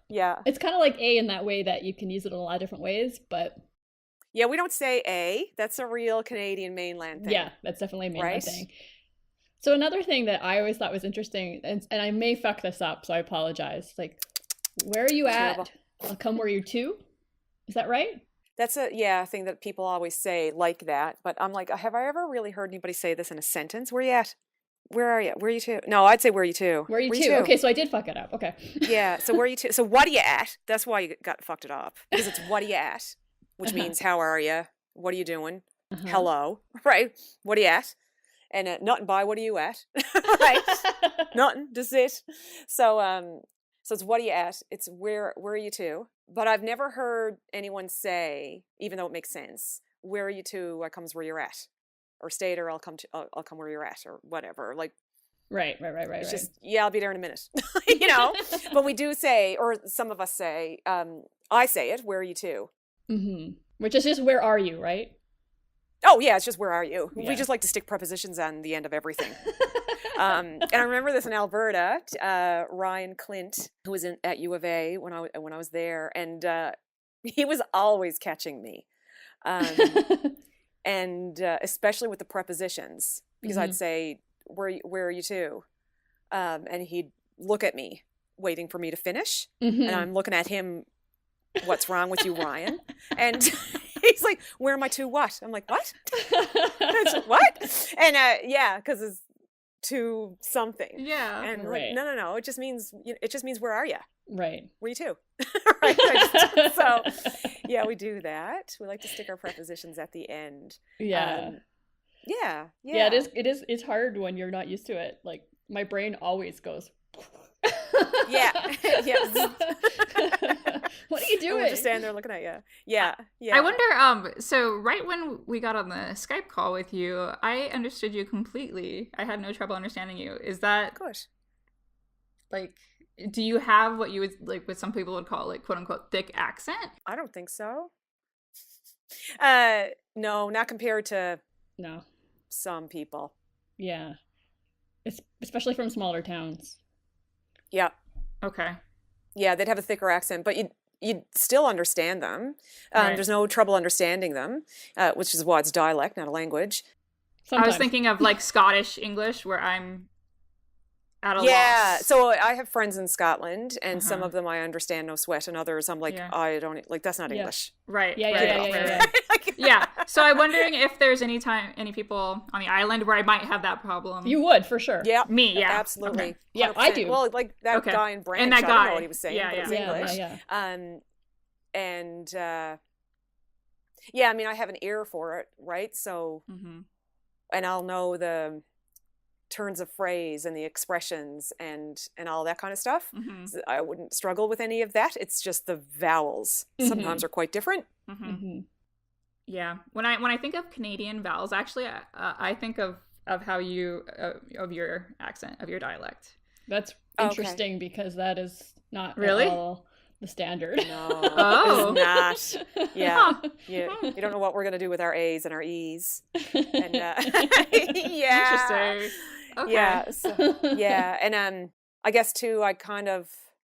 Yeah.
It's kind of like A in that way that you can use it in a lot of different ways, but
yeah, we don't say A. That's a real Canadian mainland thing.
Yeah, that's definitely a mainland thing. So another thing that I always thought was interesting, and I may fuck this up, so I apologize. Like, where are you at? I'll come where you're to. Is that right?
That's a thing that people always say like that. But I'm like, have I ever really heard anybody say this in a sentence? Where are you at? Where are you? Where are you to? No, I'd say where are you to?
Where are you to? Okay, so I did fuck it up. Okay.
Yeah. So where are you to? So what are you at? That's why you got fucked it up, because it's what are you at, which means how are you? What are you doing? Hello, right? What are you at? And nothing by, what are you at? Right? Nothing, just it. So it's what are you at? It's where are you to? But I've never heard anyone say, even though it makes sense, where are you to? I comes where you're at, or stay or I'll come where you're at, or whatever. Like,
right.
It's just I'll be there in a minute, But we do say, or some of us say, I say it. Where are you to?
Mm-hmm. Which is just where are you, right?
Oh, yeah, it's just where are you?
Yeah.
We just like to stick prepositions on the end of everything. And I remember this in Alberta, Ryan Clint, who was at U of A when I was there, and he was always catching me. And especially with the prepositions, because I'd say, where are you to? And he'd look at me, waiting for me to finish, and I'm looking at him, what's wrong with you, Ryan? And he's like, where am I to what? I'm like, what? What? And because it's to something.
Yeah.
And like, no, it just means where are you?
Right.
Where you to? Right. So yeah, we do that. We like to stick our prepositions at the end.
Yeah.
Yeah.
It's hard when you're not used to it. Like, my brain always goes
yeah.
What are you doing?
We're just standing there looking at you. Yeah.
I wonder, so right when we got on the Skype call with you, I understood you completely. I had no trouble understanding you. Is that,
of course,
like, do you have what you would, like, what some people would call, like, quote unquote thick accent?
I don't think so. No, not compared to some people.
Yeah. It's especially from smaller towns.
Yeah.
Okay.
Yeah, they'd have a thicker accent, but you'd still understand them.
Right.
There's no trouble understanding them, which is why it's dialect, not a language.
Sometimes. I was thinking of like Scottish English, where I'm at a loss.
Yeah, so I have friends in Scotland, and some of them I understand no sweat, and others I'm like, I don't, like, that's not English.
Right.
Yeah.
Yeah. So I'm wondering if there's any people on the island where I might have that problem.
You would, for sure.
Yeah.
Me, yeah.
Absolutely.
Okay. Yeah, I do.
Well, like that guy in Branch,
and that guy.
I don't know what he was saying, but it was English.
Yeah.
I mean, I have an ear for it, right? So, and I'll know the turns of phrase and the expressions and all that kind of stuff. So I wouldn't struggle with any of that. It's just the vowels sometimes are quite different.
Yeah. When I think of Canadian vowels, actually, I think of how you of your accent, of your dialect.
That's interesting because that is not
really
at all the standard.
No, it's not. Yeah. You don't know what we're gonna do with our A's and our E's. And
Interesting. Okay.
Yeah. So, yeah, and I guess too,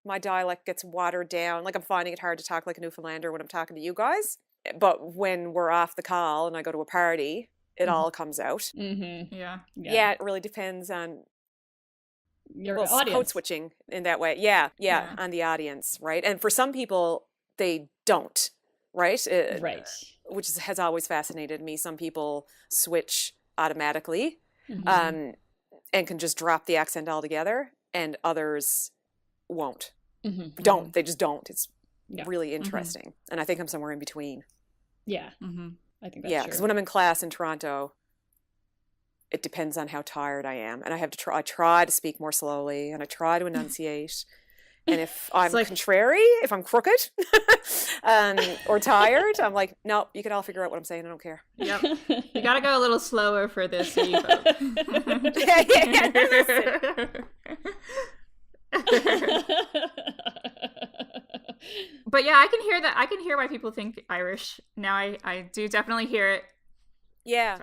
my dialect gets watered down. Like, I'm finding it hard to talk like a Newfoundlander when I'm talking to you guys. But when we're off the call and I go to a party, it all comes out.
Yeah,
it really depends on
your audience.
Code switching in that way. Yeah, on the audience, right? And for some people, they don't, right?
Right.
Which has always fascinated me. Some people switch automatically and can just drop the accent altogether, and others won't. Don't. They just don't. It's really interesting. And I think I'm somewhere in between.
Yeah. I think that's true.
Yeah, because when I'm in class in Toronto, it depends on how tired I am. And I try to speak more slowly, and I try to enunciate. And if I'm contrary, if I'm crooked or tired, I'm like, no, you can all figure out what I'm saying. I don't care.
Yep. You got to go a little slower for this. So you vote. But yeah, I can hear that. I can hear why people think Irish. Now I do definitely hear it.
Yeah.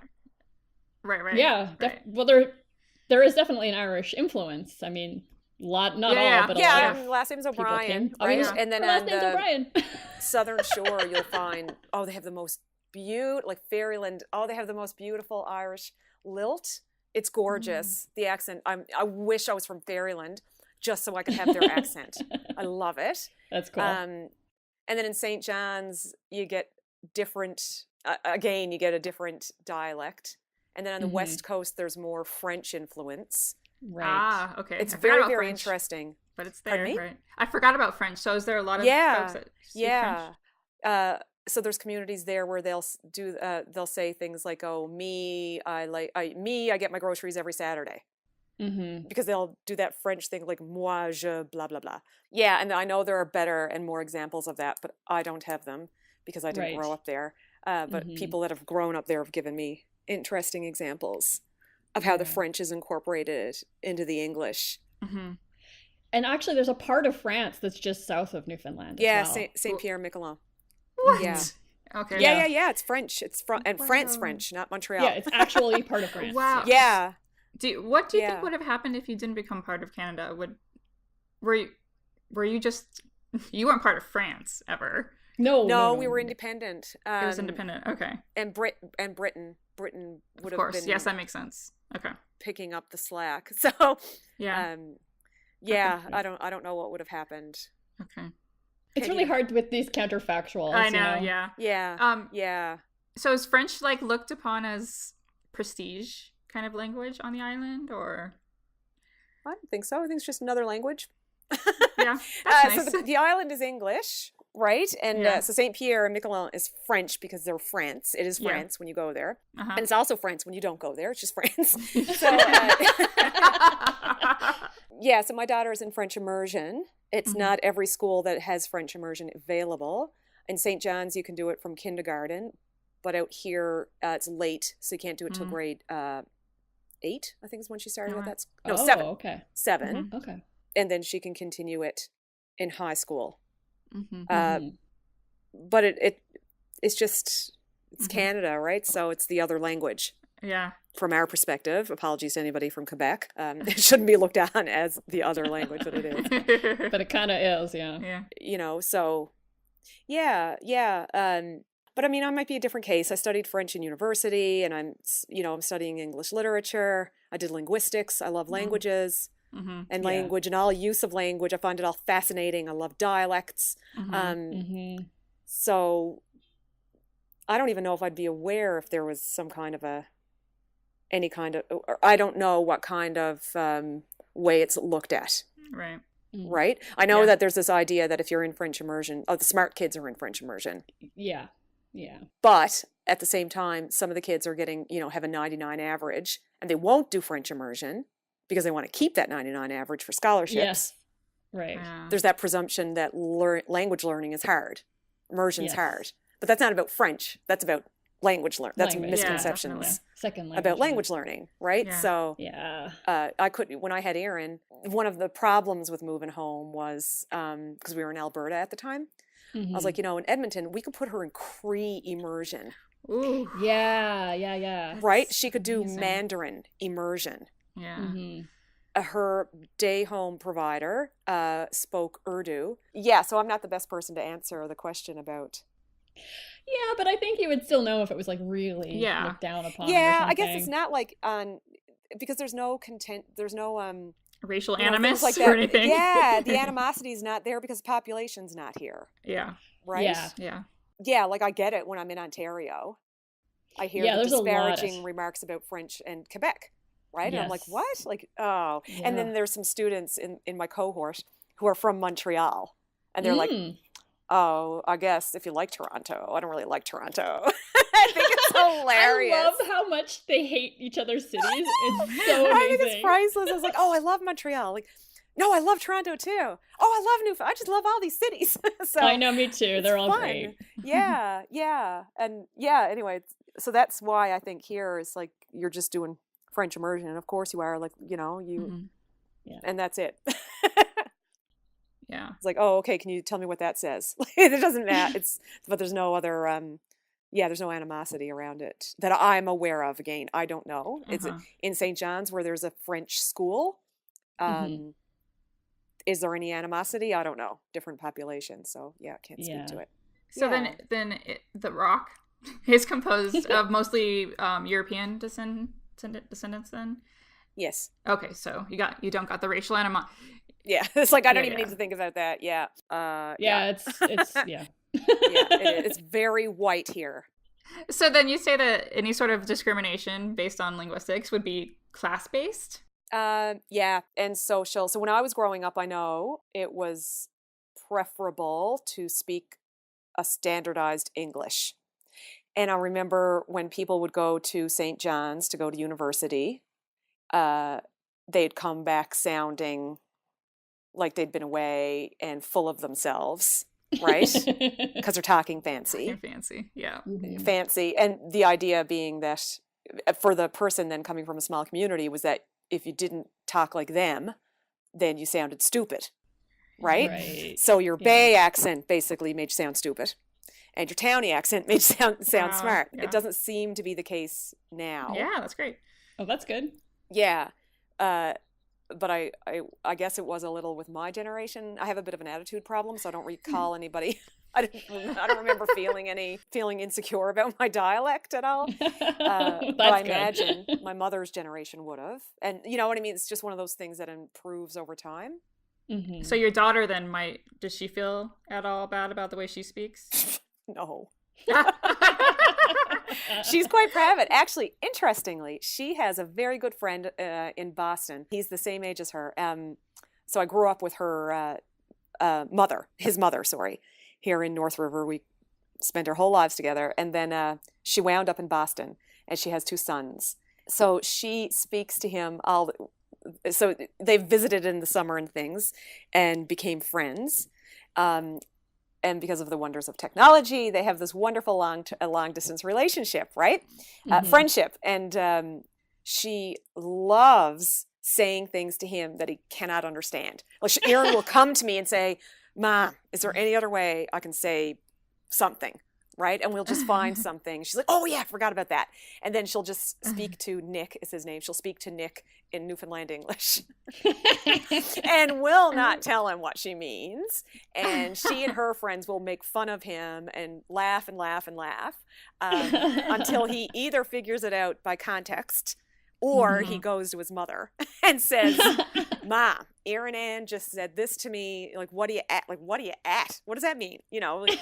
Sorry. Right.
Yeah.
Right.
Well, there is definitely an Irish influence. I mean, not all, but a lot of
last name's O'Brien, right?
Yeah.
And then
last name's O'Brien.
Southern Shore, you'll find, they have the most beautiful, like Fairyland. They have the most beautiful Irish lilt. It's gorgeous. The accent. I wish I was from Fairyland, just so I could have their accent. I love it.
That's cool.
And then in St. John's, you get different. Again, you get a different dialect. And then on the West Coast, there's more French influence.
Right.
Ah, okay.
It's very, very
French,
interesting.
But it's there, right? I forgot about French. So is there a lot of folks that speak French?
So there's communities there where they'll say things like, "Oh, I get my groceries every Saturday," because they'll do that French thing like "moi je blah blah blah." Yeah, and I know there are better and more examples of that, but I don't have them because I didn't grow up there. But people that have grown up there have given me interesting examples of how the French is incorporated into the English.
And actually, there's a part of France that's just south of Newfoundland.
Yeah,
as well.
Saint Pierre Miquelon.
What?
Yeah.
Okay.
Yeah. It's French. It's France French, not Montreal.
Yeah, it's actually part of France.
Wow.
Yeah.
What do you think would have happened if you didn't become part of Canada? Were you just you weren't part of France ever?
No,
we were independent.
It was independent. Okay.
And Britain would have been.
Yes, that makes sense. Okay.
Picking up the slack. So
yeah.
I don't know what would have happened.
Okay.
It's really hard with these counterfactuals.
I know,
you know?
Yeah.
Yeah. So is French looked upon as prestige kind of language on the island, or?
I don't think so. I think it's just another language.
Yeah. That's nice.
So the island is English, right? And so Saint Pierre and Miquelon is French because they're France. It is France when you go there, and it's also France when you don't go there. It's just France. So. Yeah, so my daughter is in French immersion. It's not every school that has French immersion available. In St. John's, you can do it from kindergarten, but out here, it's late, so you can't do it till grade 8, I think is when she started with that. No, 7.
Okay.
7.
Okay.
And then she can continue it in high school. But it's just, it's Canada, right? So it's the other language.
Yeah.
From our perspective, apologies to anybody from Quebec, it shouldn't be looked on as the other language that it is.
But it kind of is, yeah.
You know, so, yeah. But I mean, I might be a different case. I studied French in university, and I'm studying English literature. I did linguistics. I love languages and language and all use of language. I find it all fascinating. I love dialects. So I don't even know if I'd be aware if there was some kind of or I don't know what kind of way it's looked at.
Right.
Right? I know that there's this idea that if you're in French immersion, the smart kids are in French immersion.
Yeah.
But at the same time, some of the kids are getting, have a 99 average, and they won't do French immersion because they want to keep that 99 average for scholarships.
Yes. Right.
There's that presumption that language learning is hard. Immersion's hard. But that's not about French. That's about language learning. That's misconceptions about language learning, right?
Yeah.
So when I had Aaron, one of the problems with moving home was because we were in Alberta at the time. I was like, in Edmonton, we could put her in Cree immersion.
Ooh.
Yeah.
Right? She could do Mandarin immersion.
Yeah.
Her day home provider spoke Urdu. Yeah, so I'm not the best person to answer the question about.
Yeah, but I think you would still know if it was really looked down upon.
Yeah, I guess it's not because there's no
racial animus
like
or anything.
Yeah, the animosity is not there because the population's not here.
Yeah.
Right?
Yeah.
Like I get it when I'm in Ontario. I hear the disparaging remarks about French and Quebec. Right?
Yes.
And I'm like, what? Like, oh. Yeah. And then there's some students in my cohort who are from Montreal. And they're like, oh, I guess if you like Toronto. I don't really like Toronto. I think it's hilarious.
I love how much they hate each other's cities. It's so amazing.
I think it's priceless. I was like, oh, I love Montreal. Like, No, I love Toronto too. Oh, I love Newfoundland. I just love all these cities. So
I know, me too. They're all
fun.
great.
Yeah, yeah. And yeah, anyway, so that's why I think here is like you're just doing French immersion. And of course you are, like,
Mm-hmm.
and that's it.
Yeah.
It's like, oh, okay, can you tell me what that says? It doesn't matter. But there's no other, there's no animosity around it that I'm aware of. Again, I don't know. It's in St. John's where there's a French school. Is there any animosity? I don't know. Different population. So yeah, can't speak to it.
So then The Rock is composed of mostly European descendants then?
Yes.
Okay, so you don't got the racial animosity.
Yeah, it's like I don't even need to think about that. Yeah.
It's yeah.
It's very white here.
So then you say that any sort of discrimination based on linguistics would be class-based?
Yeah, and social. So when I was growing up, I know it was preferable to speak a standardized English. And I remember when people would go to St. John's to go to university, they'd come back sounding like they'd been away and full of themselves, right? Because they're talking fancy.
Fancy, yeah.
Mm-hmm. Fancy. And the idea being that for the person then coming from a small community was that if you didn't talk like them, then you sounded stupid, right? So your Bay accent basically made you sound stupid, and your townie accent made you sound smart. Yeah. It doesn't seem to be the case now.
Yeah, that's great.
Oh, that's good.
Yeah. But I guess it was a little with my generation. I have a bit of an attitude problem, so I don't recall anybody. I don't remember feeling insecure about my dialect at all. But I imagine my mother's generation would have. And you know what I mean? It's just one of those things that improves over time.
Mm-hmm. So your daughter then does she feel at all bad about the way she speaks?
No. She's quite proud of it. Actually, interestingly, she has a very good friend in Boston. He's the same age as her. So I grew up with her his mother, here in North River. We spent our whole lives together. And then she wound up in Boston, and she has 2 sons. So she speaks to him so they visited in the summer and things and became friends. And because of the wonders of technology, they have this wonderful long distance relationship, right? Friendship. And she loves saying things to him that he cannot understand. Like Erin will come to me and say, "Mom, is there any other way I can say something?" Right? And we'll just find something. She's like, "Oh yeah, I forgot about that." And then she'll just speak to Nick, is his name. She'll speak to Nick in Newfoundland English and will not tell him what she means. And she and her friends will make fun of him and laugh and laugh and laugh until he either figures it out by context or he goes to his mother and says, "Mom, Erin Ann just said this to me. Like, what are you at? Like, what are you at? What does that mean? You know, like,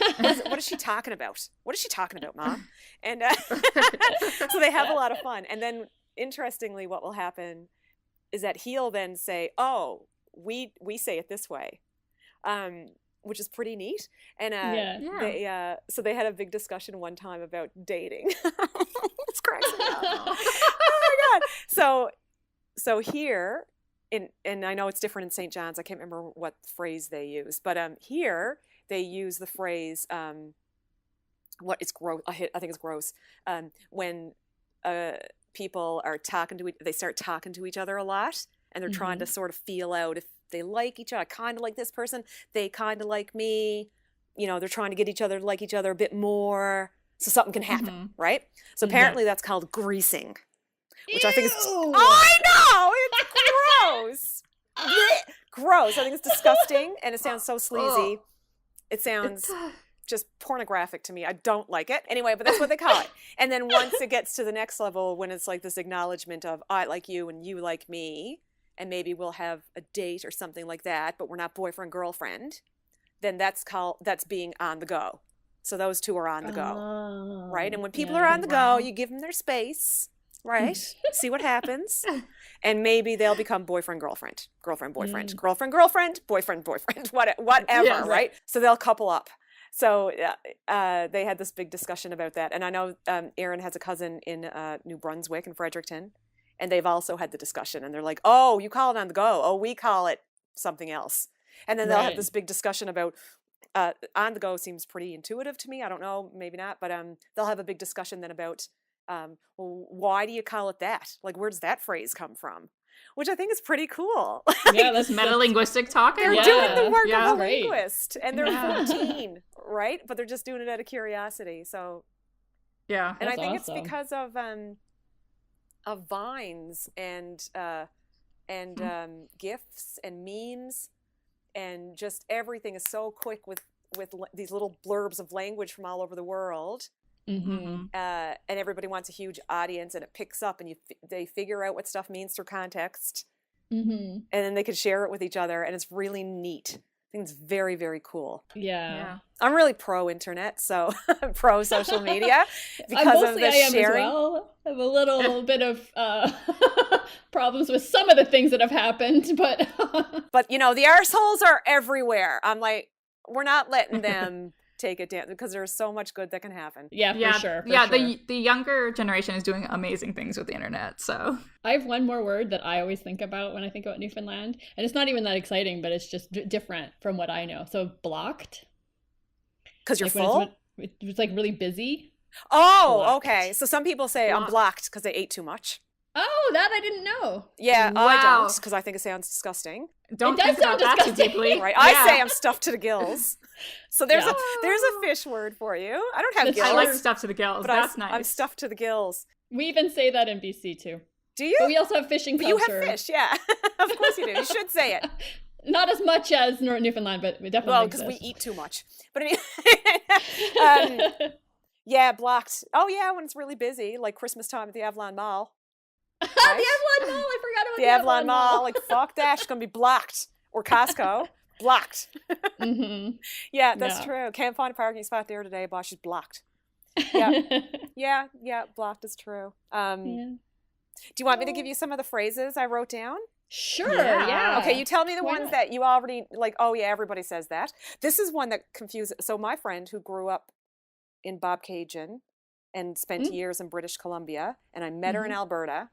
what is she talking about? What is she talking about, Mom?" And so they have a lot of fun. And then, interestingly, what will happen is that he'll then say, "Oh, we say it this way," which is pretty neat. And so they had a big discussion one time about dating. It's cracks me up. Oh my God. So here, and I know it's different in St. John's. I can't remember what phrase they use, but here they use the phrase, what is gross? I think it's gross. When people are they start talking to each other a lot, and they're trying to sort of feel out if they like each other. I kind of like this person. They kind of like me. You know, they're trying to get each other to like each other a bit more, so something can happen, right? So apparently that's called greasing, which I think is. I know, it's gross. Gross. I think it's disgusting, and it sounds so sleazy. It sounds just pornographic to me. I don't like it. Anyway, but that's what they call it. And then once it gets to the next level, when it's like this acknowledgement of I like you and you like me, and maybe we'll have a date or something like that, but we're not boyfriend, girlfriend, then that's being on the go. So those two are on the go, right? And when people are on the go, you give them their space, right? See what happens. And maybe they'll become boyfriend, girlfriend, girlfriend, boyfriend, girlfriend, girlfriend, boyfriend, boyfriend, whatever, right? So they'll couple up. So they had this big discussion about that. And I know Erin has a cousin in New Brunswick in Fredericton, and they've also had the discussion. And they're like, "Oh, you call it on the go. Oh, we call it something else. And then they'll have this big discussion about, on the go seems pretty intuitive to me. I don't know, maybe not, but they'll have a big discussion then about, well, why do you call it that? Like, where does that phrase come from? Which I think is pretty cool.
Yeah, that's metalinguistic talk.
They're doing the work of a linguist, and they're 14, right? But they're just doing it out of curiosity. So,
yeah,
and I think it's because of vines and GIFs and memes, and just everything is so quick with these little blurbs of language from all over the world. And everybody wants a huge audience, and it picks up, and they figure out what stuff means through context, and then they can share it with each other, and it's really neat. I think it's very, very cool.
Yeah.
I'm really pro internet, so pro social media because of the sharing. As well.
I have a little bit of problems with some of the things that have happened, but
but the arseholes are everywhere. I'm like, we're not letting them take it down, because there's so much good that can happen.
Yeah, for sure.
The younger generation is doing amazing things with the internet. So
I have one more word that I always think about when I think about Newfoundland, and it's not even that exciting, but it's just different from what I know. So blocked,
because you're full.
It's like really busy.
Oh,
Blocked.
Okay. So some people say I'm blocked because they ate too much.
Oh, that I didn't know.
Yeah, wow. I don't, because I think it sounds disgusting.
Don't think about that too deeply.
Right. I say I'm stuffed to the gills. So there's a fish word for you. I don't have gills.
I like stuffed to the gills. But that's nice.
I'm stuffed to the gills.
We even say that in BC too.
Do you?
But we also have fishing culture.
But you have fish, yeah. Of course you do. You should say it.
Not as much as Newfoundland, but we definitely.
Well, because we eat too much. But anyway, yeah, blocked. Oh yeah, when it's really busy, like Christmas time at the Avalon Mall.
Right? The Avalon Mall. I forgot about
the Avalon Mall. Like, fuck that. She's gonna be blocked. Or Costco. Blocked. Yeah, that's true. Can't find a parking spot there today, boss. She's blocked. Yeah. Yeah, blocked is true. Do you want me to give you some of the phrases I wrote down?
Sure, yeah.
Okay, you tell me the ones that you already, like, oh yeah, everybody says that. This is one that confuses, so my friend who grew up in Bobcaygeon and spent years in British Columbia, and I met her in Alberta.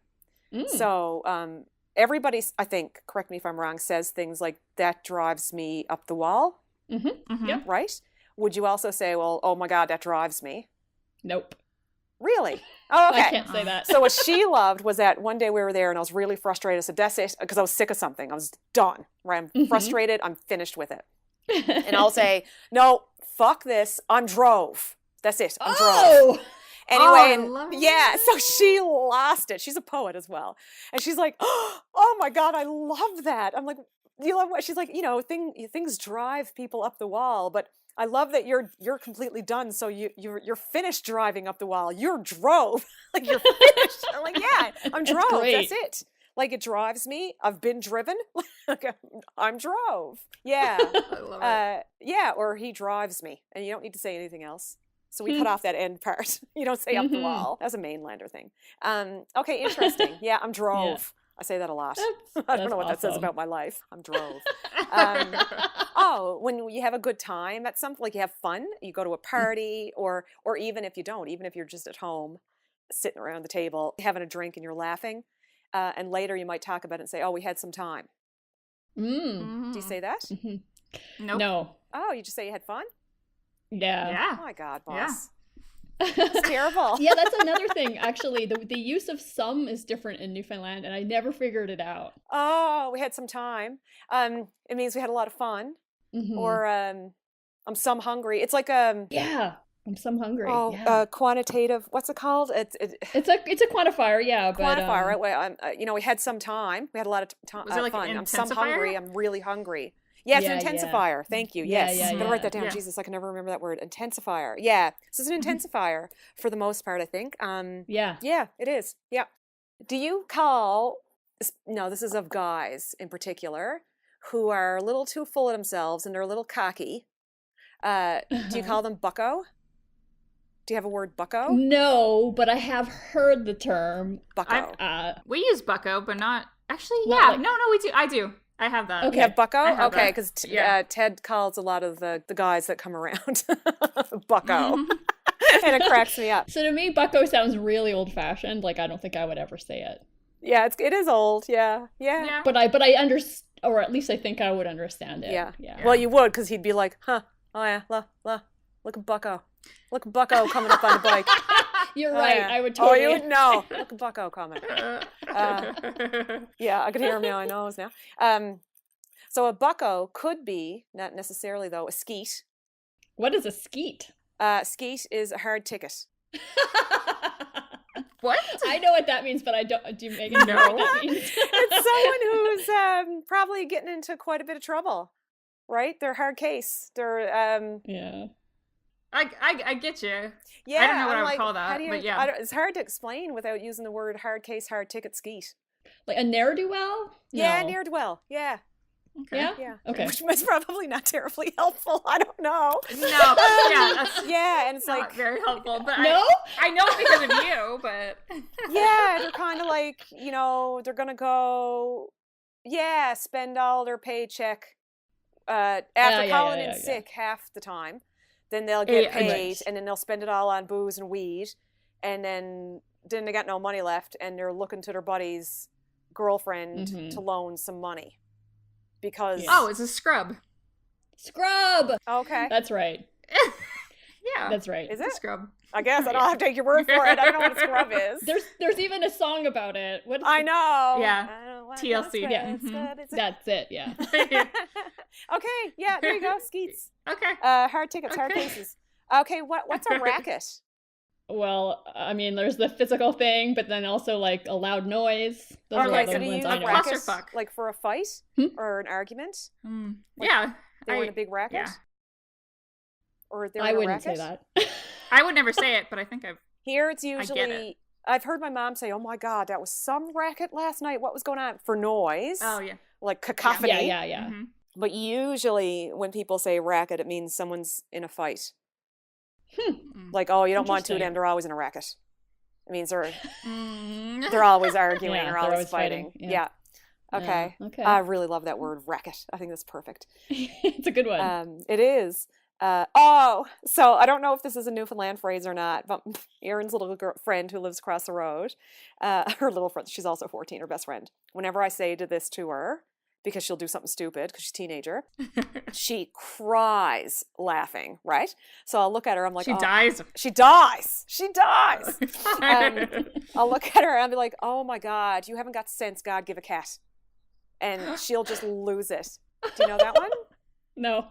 So everybody, I think, correct me if I'm wrong, says things like, that drives me up the wall. Yep. Right? Would you also say, well, oh my God, that drives me?
Nope.
Really? Oh, okay.
I can't say that.
So what she loved was that one day we were there and I was really frustrated. I said, that's it, because I was sick of something. I was done. Right? I'm frustrated. I'm finished with it. And I'll say, no, fuck this. I'm drove. That's it. I'm drove. Anyway, so she lost it. She's a poet as well. And she's like, oh my God, I love that. I'm like, you love what? She's like, things drive people up the wall, but I love that you're completely done. So you're finished driving up the wall. You're drove. Like, you're finished. I'm like, yeah, I'm drove. That's it. Like, it drives me. I've been driven. I'm drove. Yeah.
I love it.
Yeah, or he drives me. And you don't need to say anything else. So we cut off that end part. You don't say up the wall. That's a mainlander thing. Okay, interesting. Yeah, I'm drove. Yeah. I say that a lot. I don't know what that says about my life. I'm drove. When you have a good time at something, like you have fun, you go to a party, or even if you don't, even if you're just at home, sitting around the table, having a drink and you're laughing, and later you might talk about it and say, oh, we had some time. Do you say that?
Nope.
No.
Oh, you just say you had fun?
Yeah.
Oh my God, boss. It's terrible.
Yeah, that's another thing. Actually, the use of some is different in Newfoundland, and I never figured it out.
Oh, we had some time. It means we had a lot of fun. Or I'm some hungry. It's like
yeah, I'm some hungry.
Oh, quantitative. What's it called? It's
a quantifier. Yeah,
quantifier. Right. Well, we had some time. We had a lot of time.
Was it like
fun.
an
I'm some hungry. I'm really hungry. Yeah, it's an intensifier. Thank you. Yes. I'm going to write that down. Jesus, I can never remember that word. Intensifier. Yeah. So it's an intensifier for the most part, I think.
Yeah,
it is. Yeah. Do you call, no, this is of guys in particular, who are a little too full of themselves and they're a little cocky. Do you call them bucko? Do you have a word bucko?
No, but I have heard the term.
Bucko.
We use bucko, but not, actually, no, we do. I do. I have that.
Okay. You have bucko? Okay, because Ted calls a lot of the guys that come around bucko. And it cracks me up.
So to me, bucko sounds really old-fashioned. Like, I don't think I would ever say it.
Yeah, it is old. Yeah.
But I Or at least I think I would understand it.
Yeah.
Yeah.
Well, you would, because he'd be like, huh, oh yeah, look at Bucko. Look at Bucko coming up on the bike.
You're right.
Yeah.
I would totally.
Oh, you would know. Look at Bucko coming. Yeah, I could hear him now. I know his now. So a bucko could be, not necessarily though, a skeet.
What is a skeet?
Skeet is a hard ticket.
What?
I know what that means, but I don't. Do Megan know what that means?
It's someone who's probably getting into quite a bit of trouble, right? They're hard case. They're
yeah.
I get you.
Yeah,
I don't know what I would
like,
call that, but yeah.
It's hard to explain without using the word hard case, hard ticket, skeet.
Like a ne'er-do-well?
Yeah,
No.
ne'er-do-well. Yeah.
Okay.
Yeah?
Yeah.
Okay.
Which was probably not terribly helpful. I don't know.
No. Yeah. That's
Yeah, and it's
not
like,
very helpful. But
No?
I know it because of you, but
yeah, they're kind of like, they're going to go, spend all their paycheck after calling in sick half the time. Then they'll get paid, and then they'll spend it all on booze and weed, and then they got no money left, and they're looking to their buddy's girlfriend to loan some money. Because
it's a scrub.
Scrub!
Okay.
That's right.
Yeah.
That's right.
Is
It's
it?
a scrub.
I guess I don't have to take your word for it. I don't know what a scrub is.
There's even a song about it. What is
I know.
Yeah.
I don't know
TLC.
Yeah. That's it, yeah.
Okay, yeah, there you go. Skeets.
Okay.
Hard tickets, hard cases. Okay, what's a racket?
Well, I mean, there's the physical thing, but then also like a loud noise. Those
Okay,
are
so
the
do you
ones
use
I
a
know.
racket
Clusterfuck.
like for a fight or an argument?
Yeah.
They were in a big racket?
Yeah.
Or they're
I
in a
wouldn't
racket?
say that.
I would never say it, but I think I've.
Here it's
get
usually,
it.
I've heard my mom say, oh my God, that was some racket last night. What was going on? For noise.
Oh, yeah.
Like cacophony.
Yeah.
Mm-hmm.
But usually when people say racket, it means someone's in a fight. Like, oh, you don't want two of them, they're always in a racket. It means they're always arguing or
they're
always fighting. Yeah. Okay.
Okay.
I really love that word, racket. I think that's perfect.
It's a good one.
It is. So I don't know if this is a Newfoundland phrase or not, but Erin's little friend who lives across the road, her little friend, she's also 14, her best friend. Whenever I say this to her, because she'll do something stupid because she's a teenager, she cries laughing, right? So I'll look at her, I'm like,
She dies.
She dies. I'll look at her and I'll be like, oh my God, you haven't got sense, God give a cat. And she'll just lose it. Do you know that one?
No.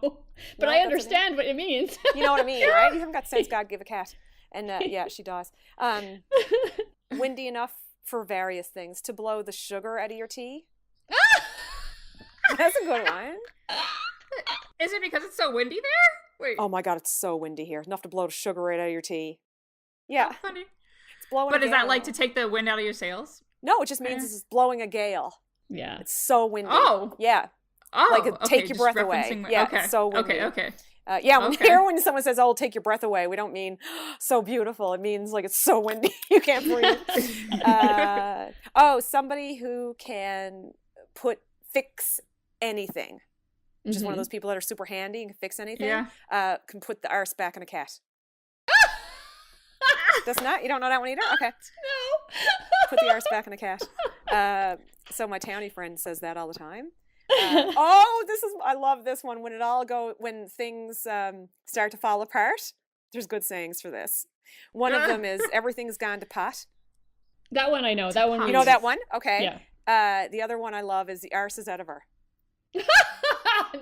But I understand what it means.
You know what I mean, right? You haven't got sense, God give a cat. And yeah, she dies. Windy enough for various things. To blow the sugar out of your tea. That's a good one.
Is it because it's so windy there? Wait.
Oh my God, it's so windy here. Enough to blow the sugar right out of your tea. Yeah.
That's funny.
It's blowing
But
a
is that
gale.
like to take the wind out of your sails?
No, it just means it's blowing a gale.
Yeah.
It's so windy.
Oh.
Yeah.
Oh.
Like
okay,
take your breath away. Yeah,
okay.
it's so windy.
Okay.
When someone says, "Oh, take your breath away," we don't mean so beautiful. It means like it's so windy you can't breathe. Somebody who can fix anything. Just one of those people that are super handy and can fix anything.
Yeah.
Can put the arse back in a cat. That's not? You don't know that one either? Okay.
No.
Put the arse back in a cat. So my townie friend says that all the time. I love this one. When things start to fall apart, there's good sayings for this. One of them is everything's gone to pot.
That one I know. That one.
You know that one? Okay.
Yeah.
The other one I love is the arse is out of her.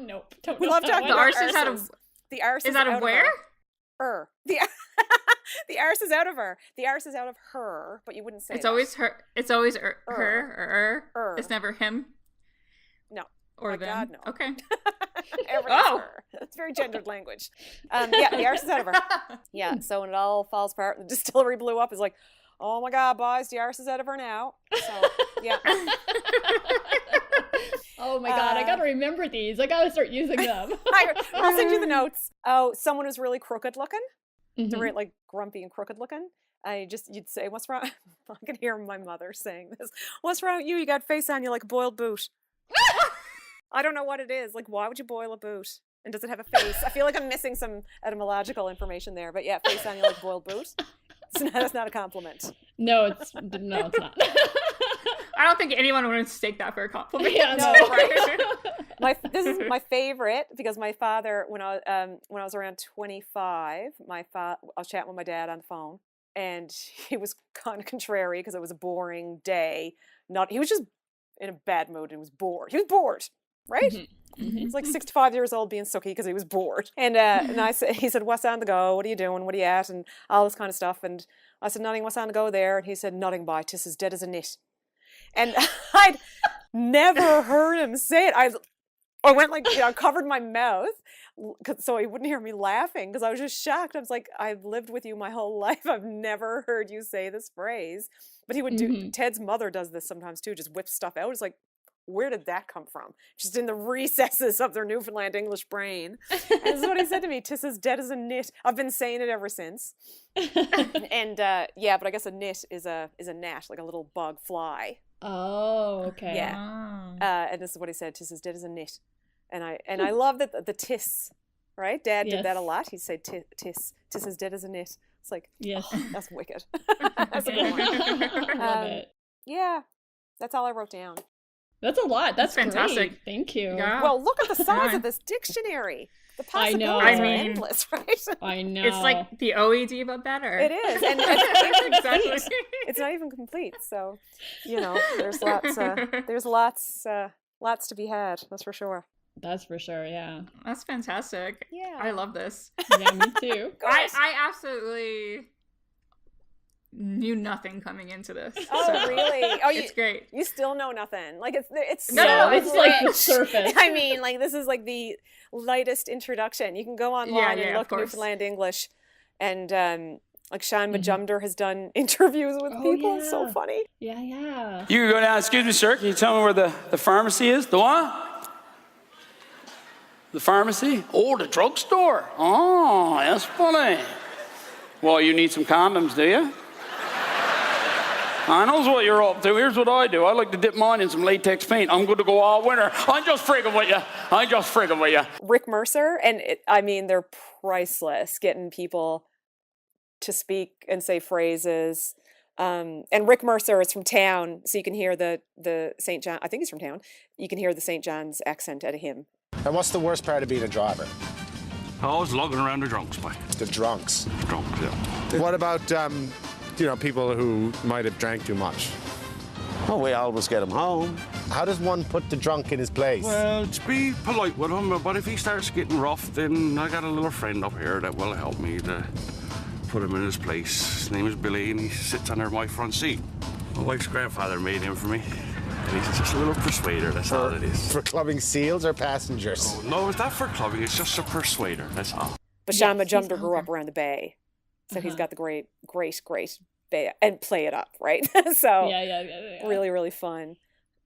Nope. Don't
We
know
love
that
talking
one.
The
about
arse is out of.
arses. The arse
Is out of where?
Her. The arse is out of her. The arse is out of her, but you wouldn't say
It's
that.
always her. It's always her or
Er.
It's never him.
No.
Or
My
them.
God, no.
Okay.
Everything's
Oh.
her. It's very gendered language. The arse is out of her. Yeah, so when it all falls apart and the distillery blew up, it's like, oh my God, boys, the arse is out of her now. So, yeah.
Oh my God, I gotta remember these. I gotta start using them.
I'll send you the notes. Oh, someone who's really crooked looking.
Mhm.
They're like grumpy and crooked looking. You'd say, what's wrong? I can hear my mother saying this. What's wrong with you? You got face on you like a boiled boot. I don't know what it is. Like, why would you boil a boot? And does it have a face? I feel like I'm missing some etymological information there. But yeah, face on you like a boiled boot. That's not a compliment.
No, it's not.
I don't think anyone would mistake that for a compliment.
Yeah,
No, right? This is my favorite because my father, when I was around 25, I was chatting with my dad on the phone, and he was kind of contrary because it was a boring day. He was just in a bad mood and was bored. He was bored, right?
Mm-hmm. Mm-hmm.
He's like 65 years old being sucky because he was bored. And he said, "What's on the go? What are you doing? What are you at?" And all this kind of stuff. And I said, "Nothing. What's on the go there?" And he said, "Nothing, boy. 'Tis as dead as a nit." And I'd never heard him say it. I went like, covered my mouth so he wouldn't hear me laughing because I was just shocked. I was like, I've lived with you my whole life. I've never heard you say this phrase. But he would do, Ted's mother does this sometimes too, just whips stuff out. It's like, where did that come from? Just in the recesses of their Newfoundland English brain. And this is what he said to me, "'Tis as dead as a nit." I've been saying it ever since. And but I guess a nit is a gnat, like a little bug fly.
Oh, okay.
Yeah. And this is what he said, "'Tis as dead as a nit." And I love that the tis, right? Dad did that a lot. He'd say tis as dead as a nit. It's like, yes, that's wicked. That's a good one.
Love it.
Yeah, that's all I wrote down.
That's a lot. That's
fantastic.
Great. Thank you.
Yeah.
Well, look at the size of this dictionary. The possibilities are endless, right?
I know.
It's like the OED, but better.
It is, and
exactly.
It's not even complete. So, there's lots to be had. That's for sure.
That's for sure. Yeah.
That's fantastic.
Yeah.
I love this.
Yeah, me too.
I absolutely knew nothing coming into this.
Oh,
so
really? Oh,
it's great.
You still know nothing. Like it's
it's like the surface.
I mean, like this is like the lightest introduction. You can go online and look Newfoundland English, and like Sean Majumder has done interviews with people. It's so funny.
Yeah, yeah.
You can go down. Excuse me, sir. Can you tell me where the pharmacy is? The what? The pharmacy? Oh, the drugstore. Oh, that's funny. Well, you need some condoms, do you? I knows what you're up to. Here's what I do. I like to dip mine in some latex paint. I'm good to go all winter. I'm just frigging with you.
Rick Mercer, and they're priceless, getting people to speak and say phrases. And Rick Mercer is from town, so you can hear the St. John. I think he's from town. You can hear the St. John's accent out of him.
And what's the worst part of being a driver?
I was lugging around the drunks, boy.
The drunks.
Drunks, yeah.
What about, people who might have drank too much?
Well, we always get him home.
How does one put the drunk in his place?
Well, to be polite with him, but if he starts getting rough, then I got a little friend up here that will help me to put him in his place. His name is Billy, and he sits under my front seat. My wife's grandfather made him for me. And he's just a little persuader, that's all it is.
For clubbing seals or passengers?
Oh, no, it's not for clubbing, it's just a persuader, that's all.
But Sean Majumder grew up around the Bay, so he's got the great Bay, and play it up, right? So
yeah.
Really, really fun.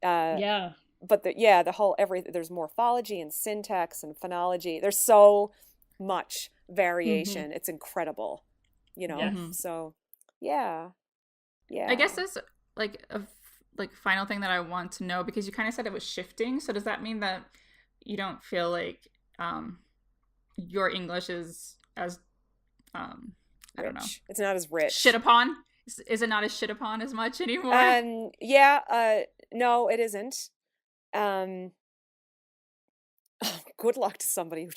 Yeah.
But the whole there's morphology and syntax and phonology. There's so much variation. It's incredible, So, yeah.
I guess there's like a final thing that I want to know, because you kind of said it was shifting. So does that mean that you don't feel like your English is as I don't know.
It's not as rich.
Shit upon? Is it not as shit upon as much anymore?
No, it isn't. Good luck to somebody who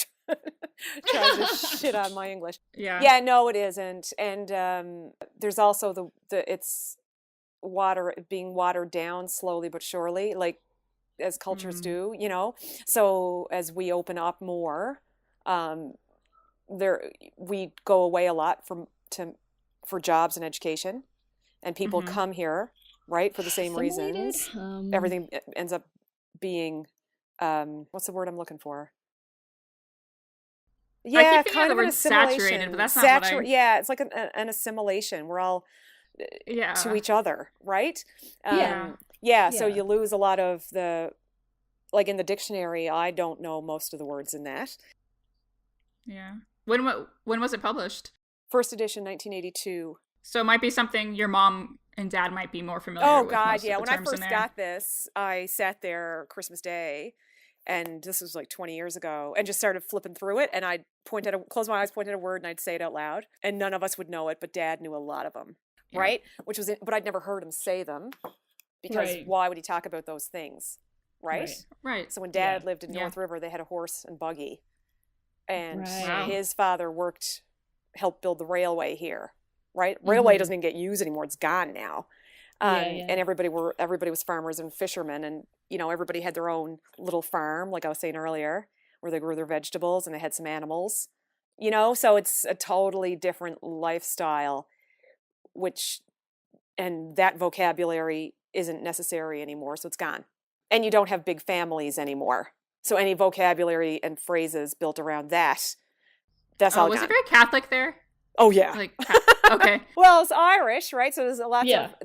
tries to shit on my English. Yeah, no, it isn't. And there's also it's being watered down slowly but surely, like as cultures do, So as we open up more, we go away a lot for jobs and education, and people come here, right, for the same reasons. Everything ends up being what's the word I'm looking for? Yeah, kind of an assimilation.
Saturated, but that's not what
Yeah, it's like an assimilation. We're all to each other, right? So you lose a lot of the, like in the dictionary, I don't know most of the words in that.
Yeah. When was it published?
First edition, 1982.
So it might be something your mom and dad might be more familiar with.
Oh God, yeah. When I first got this, I sat there Christmas Day, and this was like 20 years ago, and just started flipping through it, and I'd close my eyes, point at a word, and I'd say it out loud, and none of us would know it, but Dad knew a lot of them, right? But I'd never heard him say them. because why would he talk about those things, right?
Right.
So when Dad lived in North River, they had a horse and buggy, and his father helped build the railway here, right? Railway doesn't even get used anymore; it's gone now. And everybody was farmers and fishermen, and everybody had their own little farm, like I was saying earlier, where they grew their vegetables and they had some animals, so it's a totally different lifestyle, and that vocabulary isn't necessary anymore, so it's gone. And you don't have big families anymore, so any vocabulary and phrases built around that's all
was
gone.
it very Catholic there?
Oh yeah.
Okay.
Well, it's Irish, right? So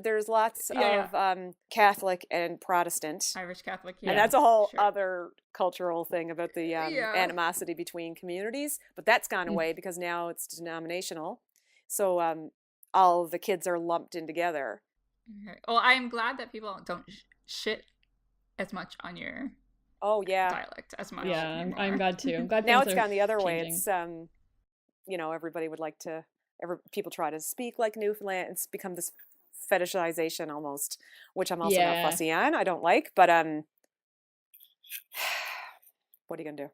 there's lots of Catholic and Protestant.
Irish Catholic,
and that's a whole other cultural thing about the animosity between communities. But that's gone away because now it's denominational. So all the kids are lumped in together.
Okay. Well, I'm glad that people don't shit as much on your dialect as much.
Yeah, I'm glad too. I'm glad
now it's gone the other
changing.
way. It's everybody would like to. People try to speak like Newfoundland. It's become this fetishization almost, which I'm also not fussy on. I don't like, but what are you gonna do?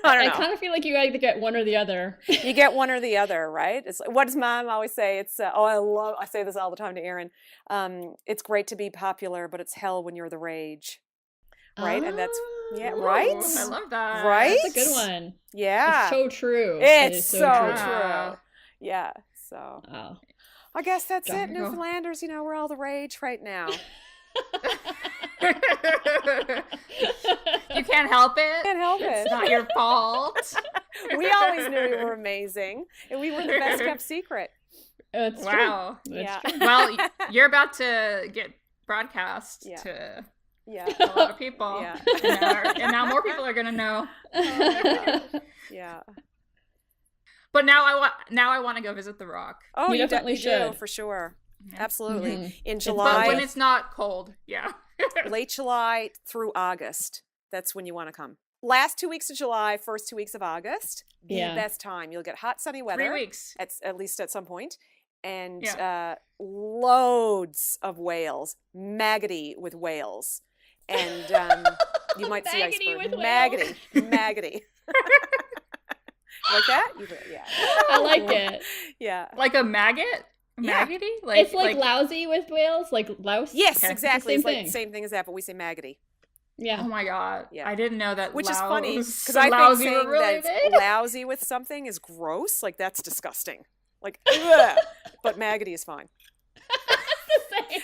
I
kind of feel like you either get one or the other.
You get one or the other, right? It's what does Mom always say? It's I say this all the time to Aaron. It's great to be popular, but it's hell when you're the rage, right? And that's right.
I love that.
Right,
that's a good one.
Yeah,
it's so true.
It's so true. Yeah, so I guess that's it, Newfoundlanders. We're all the rage right now.
You can't help it.
Can't help it.
It's not your fault.
We always knew you were amazing, and we were the best kept secret.
It's
wow.
True.
Yeah.
True.
Well, you're about to get broadcast to a lot of people.
Yeah.
And now more people are gonna know.
Yeah.
But now I want to go visit the Rock.
Oh, you
definitely should.
Do, for sure. Yeah. Absolutely.
Mm-hmm.
In July.
But when it's not cold,
late July through August. That's when you want to come. Last 2 weeks of July, first 2 weeks of August. The best time. You'll get hot, sunny weather.
3 weeks.
At least at some point. And loads of whales. Maggoty with whales. And you might see iceberg. Maggoty. Like that? Yeah.
I like it.
Yeah.
Like a maggot? Maggoty?
It's like lousy with whales, like louse.
Yes, exactly. It's like the same thing as that, but we say maggoty.
Yeah.
Oh my God. Yeah. I didn't know that.
Which is funny because I think saying that lousy with something is gross. Like that's disgusting. Like, ugh. But maggoty is fine.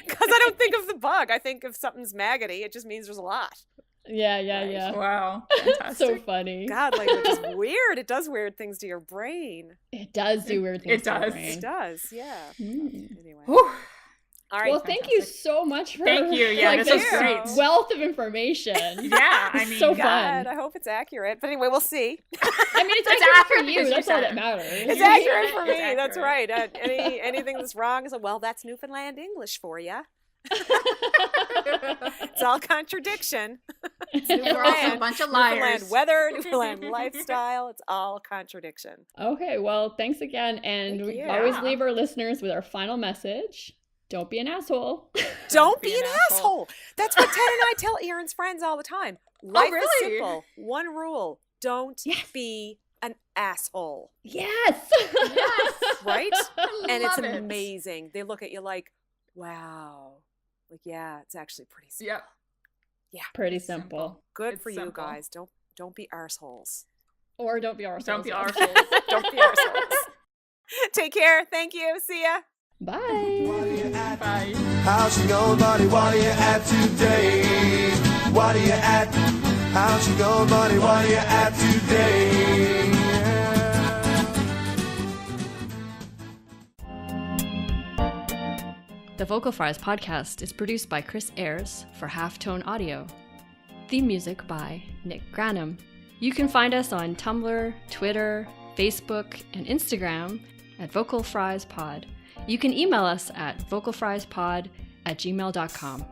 Because I don't think of the bug. I think if something's maggoty, it just means there's a lot.
Yeah.
Wow.
So funny.
God, language is weird. It does weird things to your brain.
It does do weird things to your brain.
It does, yeah. Anyway.
Whew.
All right.
Well, thank you so much for
this was great.
Wealth of information. So fun.
I hope it's accurate. But anyway, we'll see.
I mean, it's accurate for you. That's all that matters.
It's accurate for me. That's right. Anything that's wrong is that's Newfoundland English for you. It's all contradiction.
We're also a bunch of liars.
Newfoundland weather, Newfoundland lifestyle. It's all contradiction.
Okay, well, thanks again. And we always leave our listeners with our final message. Don't be an asshole.
Don't be an asshole. That's what Ted and I tell Aaron's friends all the time. Life is simple. One rule. Don't be an asshole.
Yes.
Right? And it's amazing. They look at you like, wow. Like, yeah, it's actually pretty simple. Yeah.
Pretty simple.
Good for you guys. Don't be arseholes.
Or don't be arseholes.
Don't be arseholes.
Don't be arseholes. Take care. Thank you. See ya.
Bye.
Bye.
How's your going, buddy? What are you at today? What are you at? How's your going, buddy? What are you at today?
The Vocal Fries podcast is produced by Chris Ayres for Halftone Audio. Theme music by Nick Granum. You can find us on Tumblr, Twitter, Facebook, and Instagram at Vocal Fries Pod. You can email us at vocalfriespod@gmail.com.